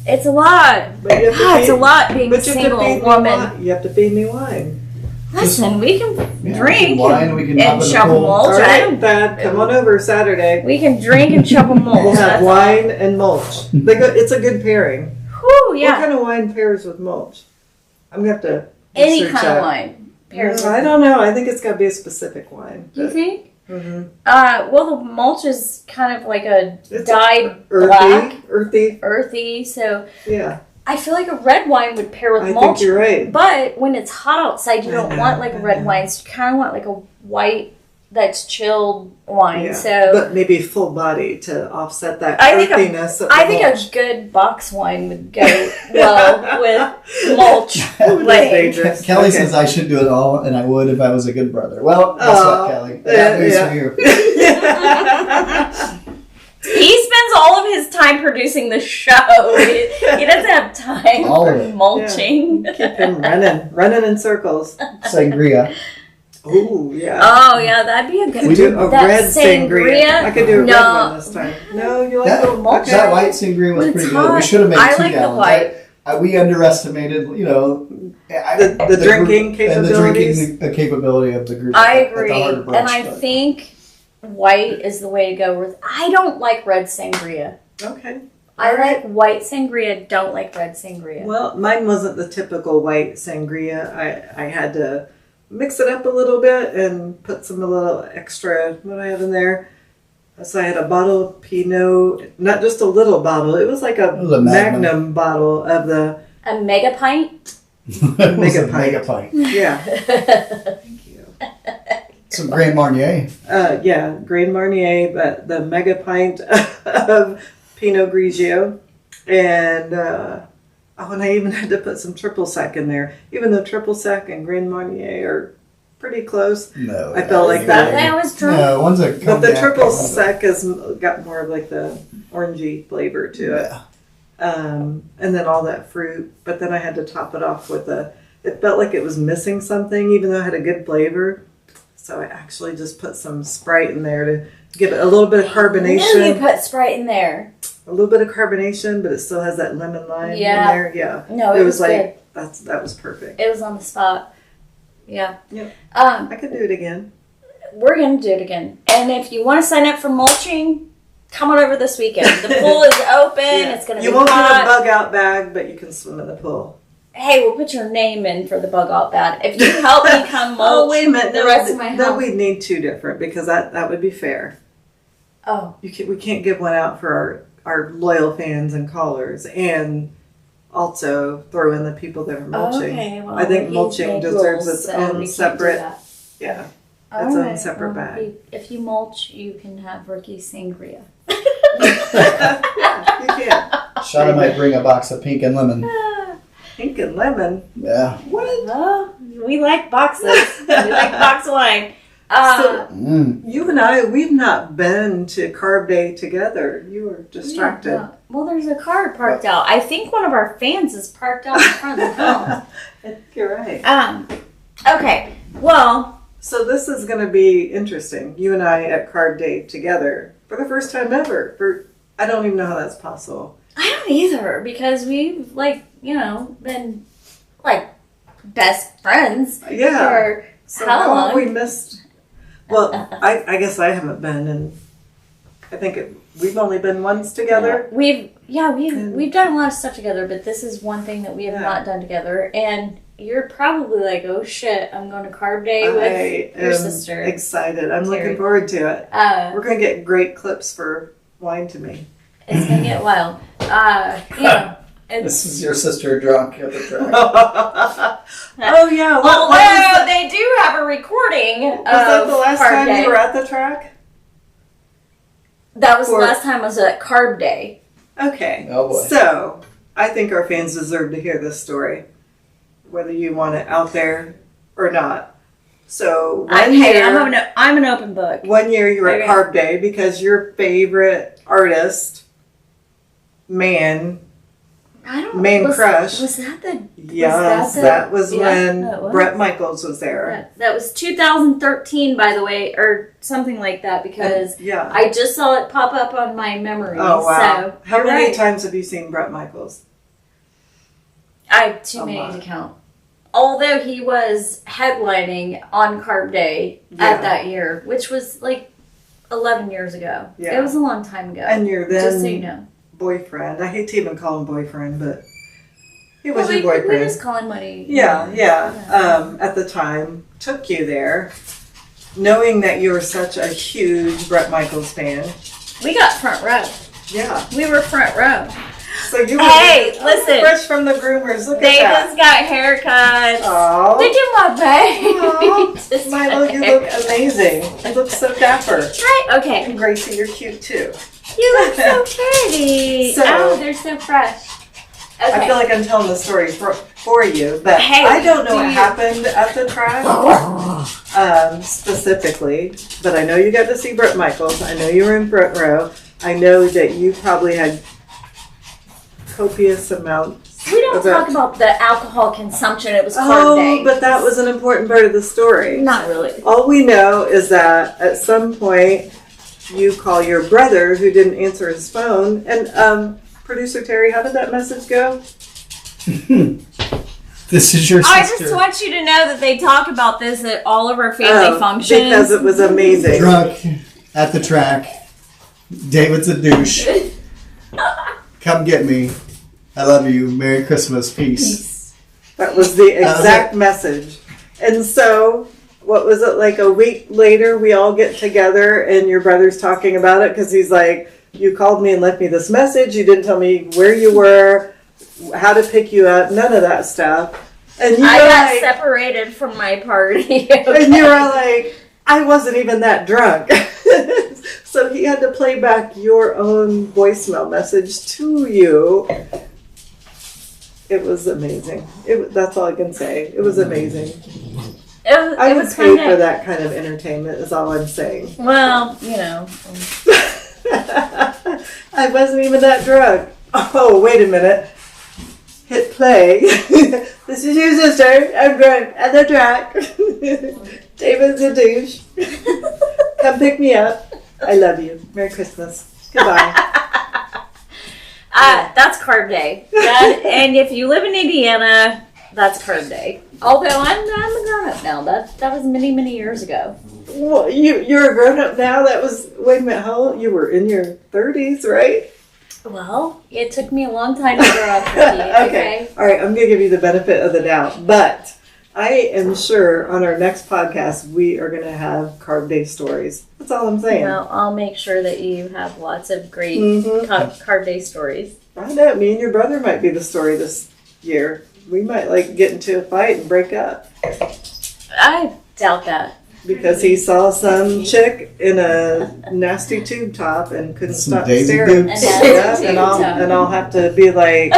It's a lot. you have to God, it's feed- a lot being a but you have to single feed me woman. wine. You have to feed me wine. Listen, we can Yeah, drink wine, we can hop and in the shovel pool. mulch. All I right, don't- Dad, come on over Saturday. We can drink and shovel mulch. We'll have That's wine and mulch. It's a good pairing. Whew, What yeah. kind of wine pairs with mulch? I'm gonna have to Any research kind that. of wine. Pairs I with- don't know. I think it's got to be a specific wine. Do you think? Mm-hmm. Well, the mulch is kind of like a It's dyed black, earthy. earthy. So Yeah, I feel like a red wine would pair with I mulch. think you're right. But when it's hot outside, you I don't know, want like a I red know. wine. So you kind of want like a white that's chilled wine. Yeah, So but maybe full body to offset that I think earthiness of the I think mulch. a good box wine would go well with mulch. That's Like, dangerous. Kelly Okay. says I should do it all, and I would if I was a good brother. Well, guess Oh, what, Kelly? I got news yeah. for you. he spends all of his time producing the show. He doesn't have time All for of it. mulching. Keep him running in circles. Sangria. Ooh, yeah. Oh yeah, that'd be a good Could do a that red sangria. sangria? I could do a No. red one this time. No, you like That, the mulch? that white sangria was It's pretty good. We hot. should have made I 2 like the gallons. white. We underestimated, The drinking and capabilities? the drinking capability of the group. I at the agree, Harder Brunch, and I but- think white is the way to go with. I don't like red sangria. Okay. I like white sangria. Don't like red sangria. Well, mine wasn't the typical white sangria. I had to mix it up a little bit and put a little extra. What do I have in there? So I had a bottle of Pinot, not just a little bottle. It was like a It was a Magnum. Magnum bottle of the A mega pint. It was a Mega pint. mega pint. yeah. Thank you. Some Grand Marnier. Yeah, Grand Marnier, but the mega pint of Pinot Grigio, and and I even had to put some triple sec in there. Even though triple sec and Grand Marnier are pretty close, No. I felt like That that. I was drunk. No, one's a but the cognac, triple one's a- sec has got more of like the orangey flavor to it. Yeah. And then all that fruit. But then I had to top it off with it felt like it was missing something, even though it had a good flavor. So I actually just put some Sprite in there to give it a little bit of No, you carbonation. put Sprite in there. A little bit of carbonation, but it still has that lemon lime Yeah. in there. Yeah. No, It it was was like, that was perfect. good. It was on the spot. Yeah. Yeah. Um, I could do it again. we're gonna do it again. And if you want to sign up for mulching, come on over this weekend. The pool is open. Yeah. It's gonna You be won't hot. get a bug out bag, but you can swim in the pool. Hey, we'll put your name in for the bug out bag. If you help me come mulch the rest of my No, house. we'd need 2 different because that would be fair. Oh, We can't give one out for our loyal fans and callers, and also throw in the people that are mulching. okay. Well, I think he's mulching made deserves rules, its so own we can't do separate- that. Yeah, All its own right, separate well, bag. If you mulch, you can have Ricky's sangria. You can't. Shauna might bring a box of pink and lemon. Pink and lemon. Yeah. What? Oh, we like boxes. We like box wine. You and I, we've not been to Carb Day together. You were distracted. Yeah, well, there's a car parked out. I think one of our fans is parked out in front of the house. You're right. Okay. Well, So this is going to be interesting. You and I at Carb Day together for the first time ever. I don't even know how that's possible. I don't either, because we've, like, you know, been, like, best friends Yeah. for So how how long? have we missed? Well, I guess I haven't been, and I think we've only been once together. We've done a lot of stuff together, but this is one thing that we have not done together. And you're probably like, oh shit, I'm going to Carb Day with your sister. Excited. I'm Terry. looking forward to it. Uh, We're gonna get great clips for Wine to Me. it's gonna get wild. This is your sister drunk at the track. Oh yeah. Although they do have a recording. Was that the last Carb time Day. you were at the track? That was the last time I was at Carb Day. Okay. Oh, boy. So I think our fans deserve to hear this story, whether you want it out there or not. So I'm an open book. 1 year you were at Okay. Carb Day because your favorite artist, main crush. Was that the? Yes, that was when Bret Michaels was there. That was 2013, by the way, or something like that, because Yeah. I just saw it pop up on my memory. Oh wow! So How you're many right. times have you seen Bret Michaels? I have too Oh, many my. to count. Although he was headlining on Carb Day at that year, which was like 11 years ago. Yeah. It was a long time ago. And your just so then you know. boyfriend. I hate to even call him boyfriend, but he was Well, your we boyfriend. just call him what he. Yeah. At the time, took you there, knowing that you were such a huge Bret Michaels fan. We got front row. Yeah. We were front row. So you were listen. fresh from the groomers. Look They at just got haircuts. that. They did my Aw. baby. Just Milo, got you look amazing. You look so dapper. Right? Okay. And Gracie, you're cute too. You look so pretty. So- Oh, they're so fresh. Okay. I feel like I'm telling the story for you, but Hey, I don't know do what you- happened at the track specifically, but I know you got to see Bret Michaels. I know you were in front row. I know that you probably had copious amounts. We don't of it. talk about the alcohol consumption. It was Carb Day. But that was an important part of the story. Not really. All we know is that at some point you call your brother who didn't answer his phone. And producer Terry, how did that message go? This is your sister. I just want you to know that they talk about this at all of our family functions. Because it was amazing. Drunk at the track. David's a douche. Come get me. I love you. Merry Christmas. Peace. That was the exact message. And so, what was it, like a week later, we all get together and your brother's talking about it because he's like, you called me and left me this message. You didn't tell me where you were, how to pick you up, none of that stuff. And you I were got like, separated from my party. and you were like, I wasn't even that drunk. So he had to play back your own voicemail message to you. It was amazing. That's all I can say. It was amazing. I would pay for that kind of entertainment is all I'm saying. Well, you know. I wasn't even that drunk. Oh, wait a minute. Hit play. This is your sister. I'm drunk at the track. David's a douche. Come pick me up. I love you. Merry Christmas. Goodbye. That's Carb Day. And if you live in Indiana, that's Carb Day. Although I'm a grown up now. That was many, many years ago. Well, you're a grown up now. That was, wait a minute, how old? You were in your 30s, right? Well, it took me a long time to grow up. Okay. All right, I'm going to give you the benefit of the doubt. But I am sure on our next podcast, we are going to have Carb Day stories. That's all I'm saying. Well, I'll make sure that you have lots of great Mhm. Carb Day stories. I know, me and your brother might be the story this year. We might like get into a fight and break up I doubt that. because he saw some chick in a nasty tube top and couldn't Some stop Daisy staring. Dukes. Yeah, Tube and top. I'll have to be like,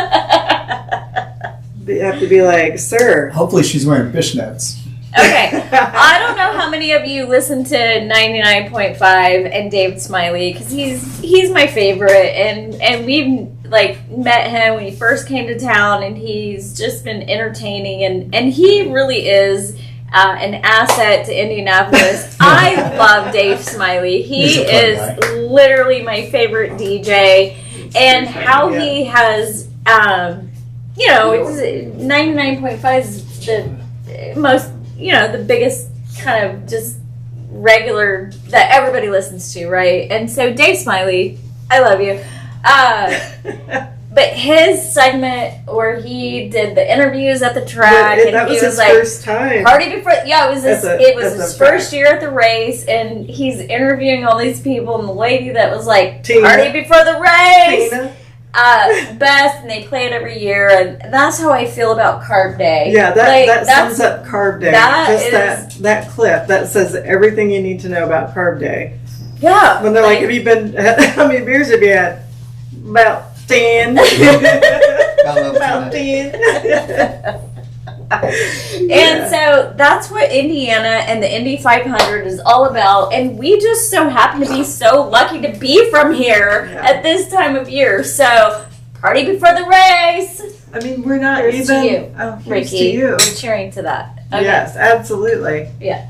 sir. Hopefully she's wearing fishnets. Okay. I don't know how many of you listen to 99.5 and David Smiley because he's my favorite and we've like met him when he first came to town and he's just been entertaining and he really is an asset to Indianapolis. I love Dave Smiley. He is literally my favorite DJ, and how he has, 99.5 is the most, the biggest kind of just regular that everybody listens to, right? And so Dave Smiley, I love you. But his segment where he did the interviews at the track, and that was he his was like, first time. party before, it was his first year at the race, and he's interviewing all these people, and the lady that was like, Tina. party before the race, Tina. best, and they play it every year, and that's how I feel about Carb Day. Yeah, that sums up Carb Day. That clip that says everything you need to know about Carb Day. Yeah. When they're like, have you been, how many beers have you had? About 10. About 10. And so that's what Indiana and the Indy 500 is all about, and we just so happen to be so lucky to be from here at this time of year. So, party before the race. I mean, we're not Here's even. to you, oh, here's Ricky. to you. We're cheering to that. Okay. Yes, absolutely. Yeah.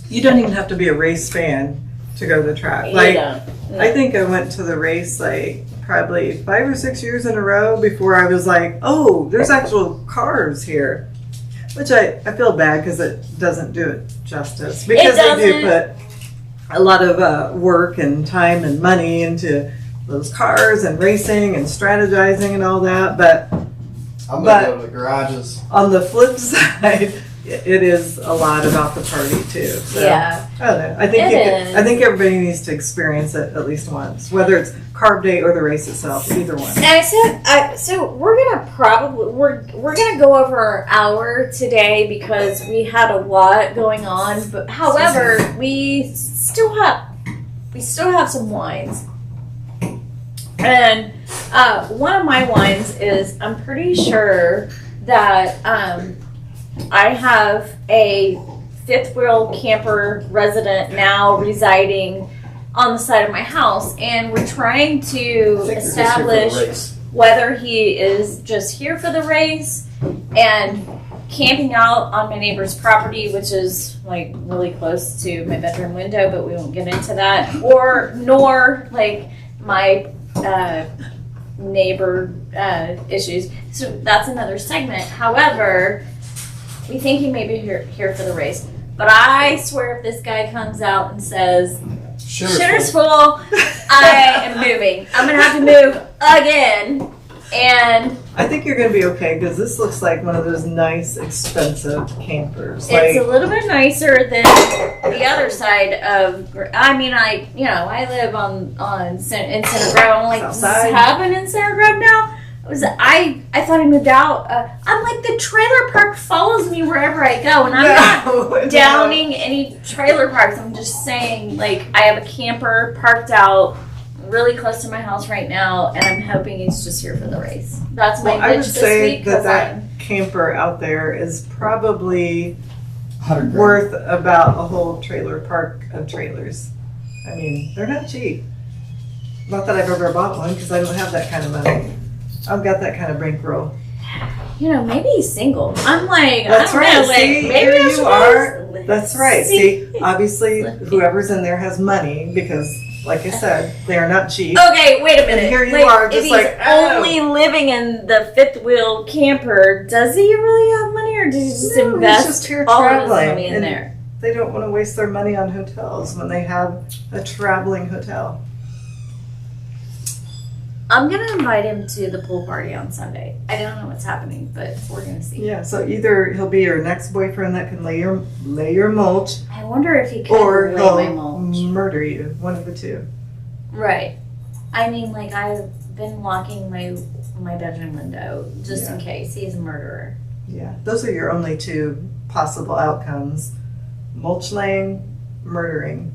You don't even have to be a race fan to go to the track. You Like, don't. I think I went to the race like probably 5 or 6 years in a row before I was like, oh, there's actual cars here. Which I feel bad because it doesn't do it justice. Because they do put a lot of work and time and money into those cars and racing and strategizing and all that. But I'm going to go to the garages. on the flip side, it is a lot about the party too. So, Yeah. I don't know. I think everybody needs to experience it at least once, whether it's Carb Day or the race itself, either one. And so we're gonna we're gonna go over an hour today because we had a lot going on. But however, we still have some wines, and one of my wines is, I'm pretty sure that I have a fifth wheel camper resident now residing on the side of my house, and we're trying to establish whether he is just here for the race and camping out on my neighbor's property, which is like really close to my bedroom window, but we won't get into that, nor like my neighbor issues. So that's another segment. However, we think he may be here for the race. But I swear if this guy comes out and says, shitter's full, I am moving. I'm going to have to move again. And I think you're going to be okay because this looks like one of those nice, expensive campers. it's a little bit nicer than the other side of. I mean, I live in Center Grove. I'm like, does this happen in Center Grove now? I thought I moved out. I'm like, the trailer park follows me wherever I go, and I'm not downing any trailer parks. I'm just saying, like, I have a camper parked out really close to my house right now, and I'm hoping he's just here for the race. That's my I would bitch this say week. that camper out there is probably worth about a whole trailer park of trailers. I mean, they're not cheap. Not that I've ever bought one because I don't have that kind of money. I've got that kind of bankroll. Maybe he's single. I'm like, That's I don't right. know, like, See, maybe here I you should are. just- That's right. See, obviously, whoever's in there has money because, like I said, they are not cheap. Okay, wait a minute. And here you are, just if he's like, oh. only living in the fifth wheel camper, does he really have money, or does he just No, he's invest just here all of his traveling, money in and there? They don't want to waste their money on hotels when they have a traveling hotel. I'm gonna invite him to the pool party on Sunday. I don't know what's happening, but we're gonna see. Yeah, so either he'll be your next boyfriend that can lay your mulch, I wonder if he could or lay my he'll mulch. murder you. One of the two. Right. I mean, like, I've been locking my bedroom window just in case he's a murderer. Yeah, those are your only two possible outcomes: mulch laying, murdering.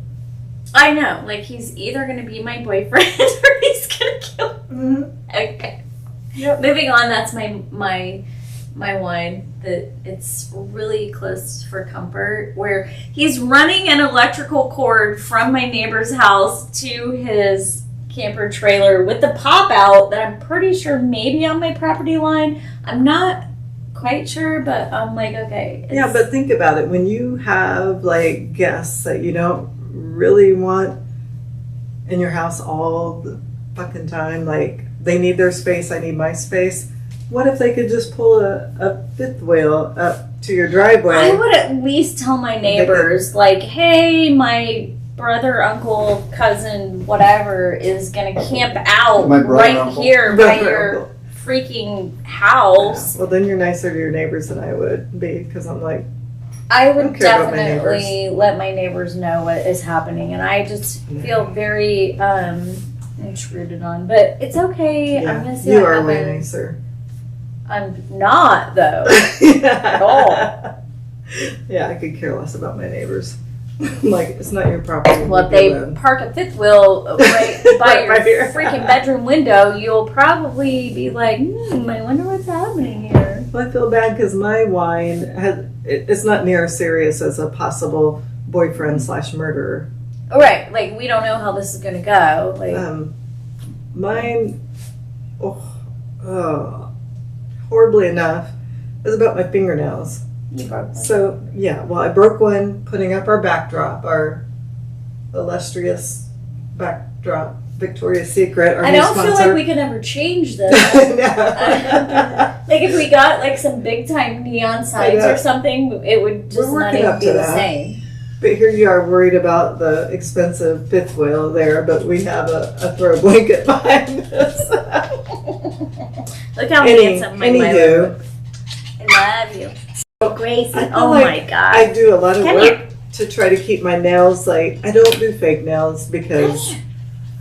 I know, like, he's either gonna be my boyfriend or he's gonna kill me. Mm-hmm. Okay. Yep. Moving on, that's my wine. That it's really close for comfort, where he's running an electrical cord from my neighbor's house to his camper trailer with the pop out that I'm pretty sure maybe on my property line. I'm not quite sure, but I'm like, okay. Yeah, but think about it. When you have like guests that you don't really want in your house all the fucking time, like they need their space, I need my space. What if they could just pull a fifth wheel up to your driveway? I would at least tell my neighbors, like, hey, my brother, uncle, cousin, whatever is gonna camp out My brother, right uncle. here by Brother, your uncle. freaking house. Well, then you're nicer to your neighbors than I would be, because I'm like, I would don't care about my definitely let my neighbors know what is happening, and I just feel very intruded on. But it's okay. I'm yeah, gonna see you what are way happens. nicer. I'm not though. At all. Yeah, I could care less about my neighbors. Like, it's not your property. Well, if leave they it alone. park a fifth wheel right by your Right here. freaking bedroom window, you'll probably be like, I wonder what's happening here. Well, I feel bad because my whine it's not near as serious as a possible boyfriend / murderer. Right, like we don't know how this is gonna go. Like, Mine, horribly enough, is about my fingernails. you broke one. So, yeah, well, I broke one putting up our backdrop, our illustrious backdrop, Victoria's Secret, our I new don't feel sponsor. like we can ever change this. No. Like if we got like some big time neon signs know. or something, it would just We're not working even up be to the that. same. But here you are worried about the expensive fifth wheel there, but we have a throw blanket behind us. Look how handsome my Anywho, I love you. Gracie, I feel oh like my god. I do a lot of Come work here. to try to keep my nails, like, I don't do fake nails because,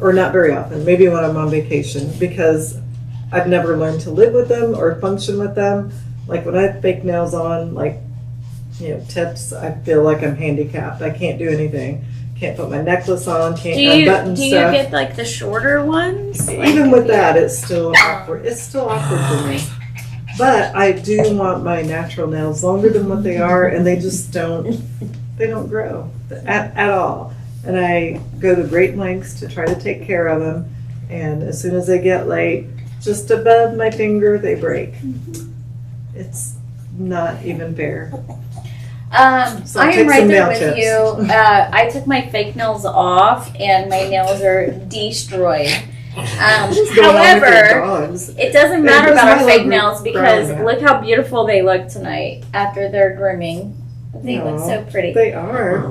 or not very often, maybe when I'm on vacation, because I've never learned to live with them or function with them. Like when I have fake nails on, like, tips, I feel like I'm handicapped. I can't do anything. Can't put my necklace on, can't unbutton Do you stuff. get like the shorter ones? Even with that, it's still awkward. It's still awkward for me. But I do want my natural nails longer than what they are, and they just don't grow at all. And I go to great lengths to try to take care of them. And as soon as they get like just above my finger, they break. It's not even fair. So I take am right some there nail with tips. you. I took my fake nails off, and my nails are destroyed. What's going on with your However, dogs? it doesn't matter It about our doesn't fake look nails because brown, look how beautiful they look tonight after their grooming. They look Aw, so pretty. They are.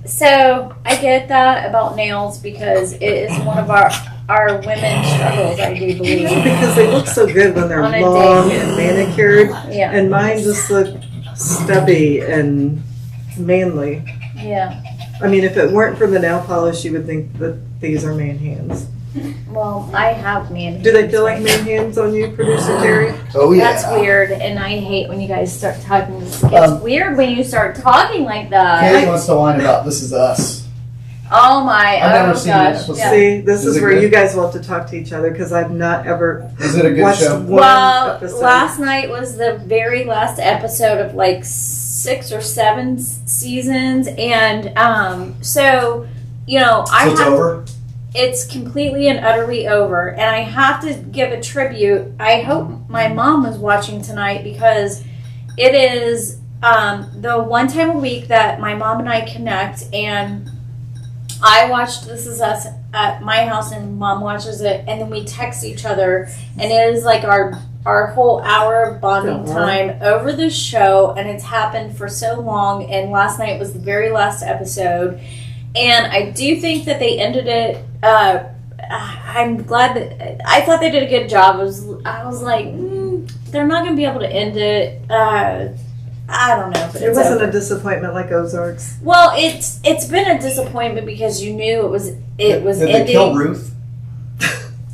So I get that about nails because it is one of our women's struggles, I do believe. Because they look so good when they're On a long day. and manicured. Yeah, And mine just look stubby and manly. yeah. I mean, if it weren't for the nail polish, you would think that these are man hands. Well, I have man. Do they hands feel like right man hands on you, producer Terry? Oh yeah. That's weird, and I hate when you guys start talking. It's Um, weird when you start talking like that. Kate wants to whine about This Is Us. Oh my! I've never oh seen gosh! it. Yeah. See, this Is is it where good? you guys will have to talk to each other because I've not ever Is it a good watched show? one Well, episode. last night was the very last episode of like 6 or 7 seasons, and so So it's over? it's completely and utterly over. And I have to give a tribute. I hope my mom was watching tonight because it is the one time a week that my mom and I connect, and I watched This Is Us at my house, and Mom watches it, and then we text each other, and it is like our whole hour of bonding Aw. time over this show, and it's happened for so long. And last night was the very last episode, and I do think that they ended it. I'm glad that I thought they did a good job. I was like, they're not going to be able to end it. I don't know. But It it's wasn't over. a disappointment like Ozarks. Well, it's been a disappointment because you knew it was Did they ending. kill Ruth?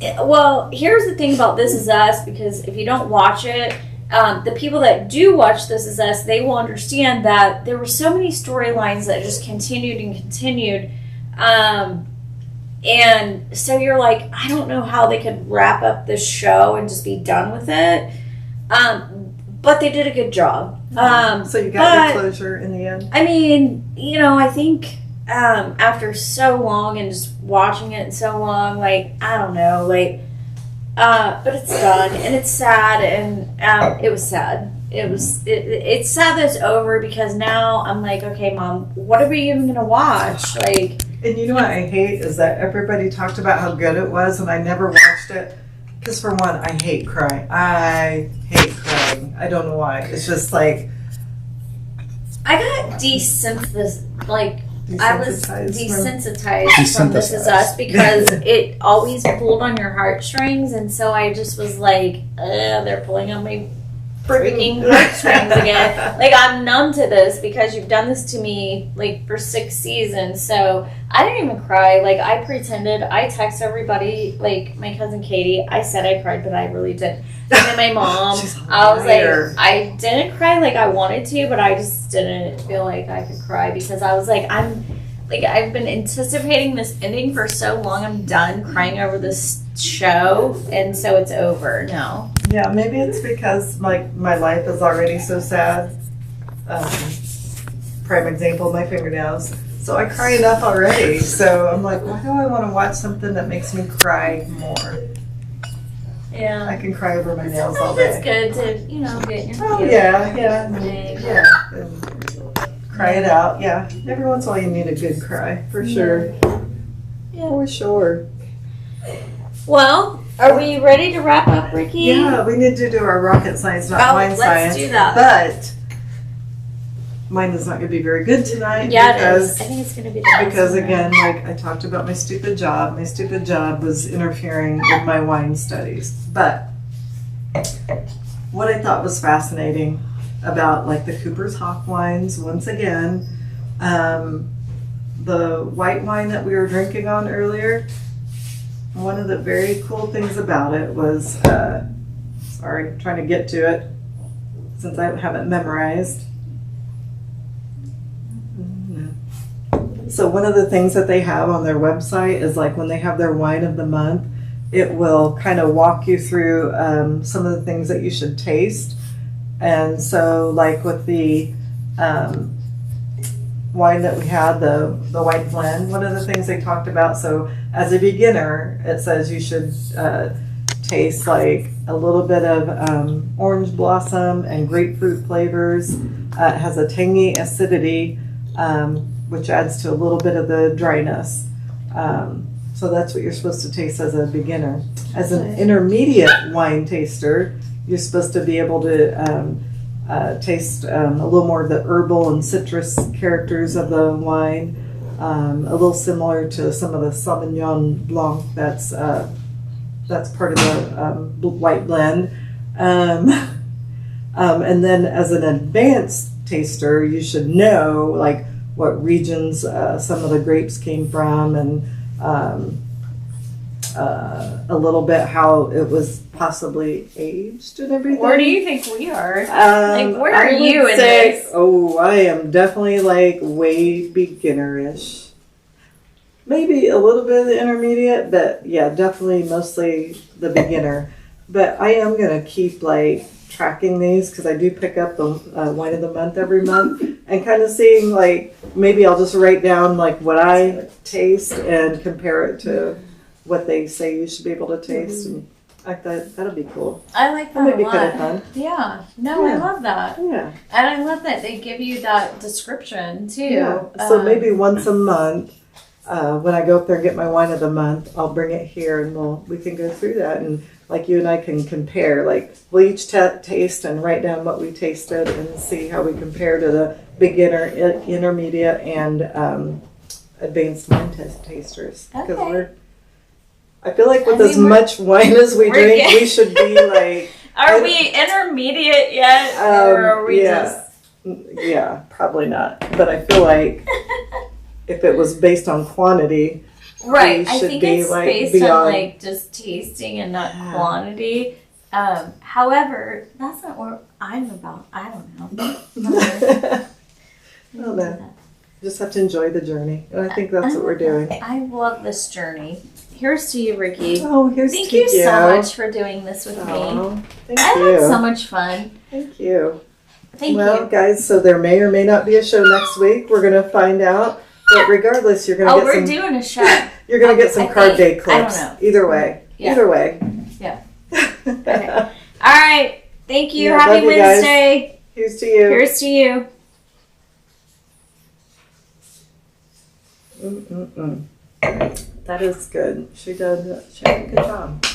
Well, here's the thing about This Is Us, because if you don't watch it, the people that do watch This Is Us, they will understand that there were so many storylines that just continued and continued. And so you're like, I don't know how they could wrap up this show and just be done with it. But they did a good job. So you got but- your closure in the end? I mean, I think after so long and just watching it so long, like, I don't know, like, But it's done, and it's sad, and it was sad. It's sad that it's over because now I'm like, okay, Mom, what are we even gonna watch? Like, And you know what I hate is that everybody talked about how good it was, and I never watched it. Because for one, I hate crying. I hate crying. I don't know why. It's just like I got desensitized. Like, I was desensitized from This Is Desensitized. Us because it always pulled on your heartstrings, and so I just was like, they're pulling on my freaking heartstrings again. Like, I'm numb to this because you've done this to me like for 6 seasons. So I didn't even cry. Like, I pretended. I text everybody, like my cousin Katie. I said I cried, but I really didn't. And then my mom, She's a I was liar. like, I didn't cry like I wanted to, but I just didn't feel like I could cry because I was like, I've been anticipating this ending for so long. I'm done crying over this show, and so it's over now. Yeah, maybe it's because like my life is already so sad. Prime example, my fingernails. So I cry enough already. So I'm like, why do I want to watch something that makes me cry more? Yeah. I can cry over my nails all Sometimes it's day. good to, get your Oh feelings yeah. out. And cry it out. Yeah, every once in a while you need a good cry for sure. Yeah. For sure. Well, are we ready to wrap up, Ricky? Yeah, we need to do our rocket science, not wine let's science. do that. But mine is not going to be very good tonight. Yeah, because, it is. I think it's going to be the best Because one. again, like I talked about my stupid job. My stupid job was interfering with my wine studies. But what I thought was fascinating about like the Cooper's Hawk wines, once again, the white wine that we were drinking on earlier, one of the very cool things about it was, sorry, I'm trying to get to it since I haven't memorized. So one of the things that they have on their website is like when they have their wine of the month, it will kind of walk you through some of the things that you should taste. And so like with the wine that we had, the white blend, one of the things they talked about, so as a beginner, it says you should taste like a little bit of orange blossom and grapefruit flavors. It has a tangy acidity, which adds to a little bit of the dryness. So that's what you're supposed to taste as a beginner. As an intermediate wine taster, you're supposed to be able to taste a little more of the herbal and citrus characters of the wine, a little similar to some of the Sauvignon Blanc that's part of the white blend. And then as an advanced taster, you should know like what regions some of the grapes came from, and a little bit how it was possibly aged and everything. Where do you think we are? Where I are would you in say, this? Oh, I am definitely like way beginner-ish. Maybe a little bit of the intermediate, but yeah, definitely mostly the beginner. But I am gonna keep like tracking these because I do pick up the wine of the month every month and kind of seeing like maybe I'll just write down like what I taste and compare it to what they say you should be able to taste, and like that'll be cool. I like that That might a be lot. kind of fun. Yeah. No, I Yeah. love that. Yeah. And I love that they give you that description too. Yeah. So maybe once a month, when I go up there and get my wine of the month, I'll bring it here and we can go through that, and like you and I can compare. Like we'll each taste and write down what we tasted and see how we compare to the beginner, intermediate, and advanced wine tasters. Because Okay. I feel like with I mean, as much wine as we we're drink, getting- we should be like. Are we intermediate yet? Or are we yeah. Yeah, probably not. But I feel like if it was based on quantity, right. we I should think be, it's like, based beyond- on like just tasting and not Yeah. quantity. However, that's not what I'm about. I don't know. Well, then, just have to enjoy the journey. And I think that's what we're doing. I love this journey. Here's to you, Ricky. Oh, here's Thank to you so much for doing this with me. Oh, thank I you. had so much fun. Thank you. Thank Well, you. guys, so there may or may not be a show next week. We're going to find out. But regardless, you're going to Oh, get we're some. doing a show. You're going to get some I card think- day I don't clips. know. Either way. Yeah. Either way. Yeah. Okay. All right. Thank you. Yeah, Happy love you guys. Wednesday. Here's to you. Here's to you. Love you guys. Wednesday. Here's to you. Here's to you. That is good. She did a good job.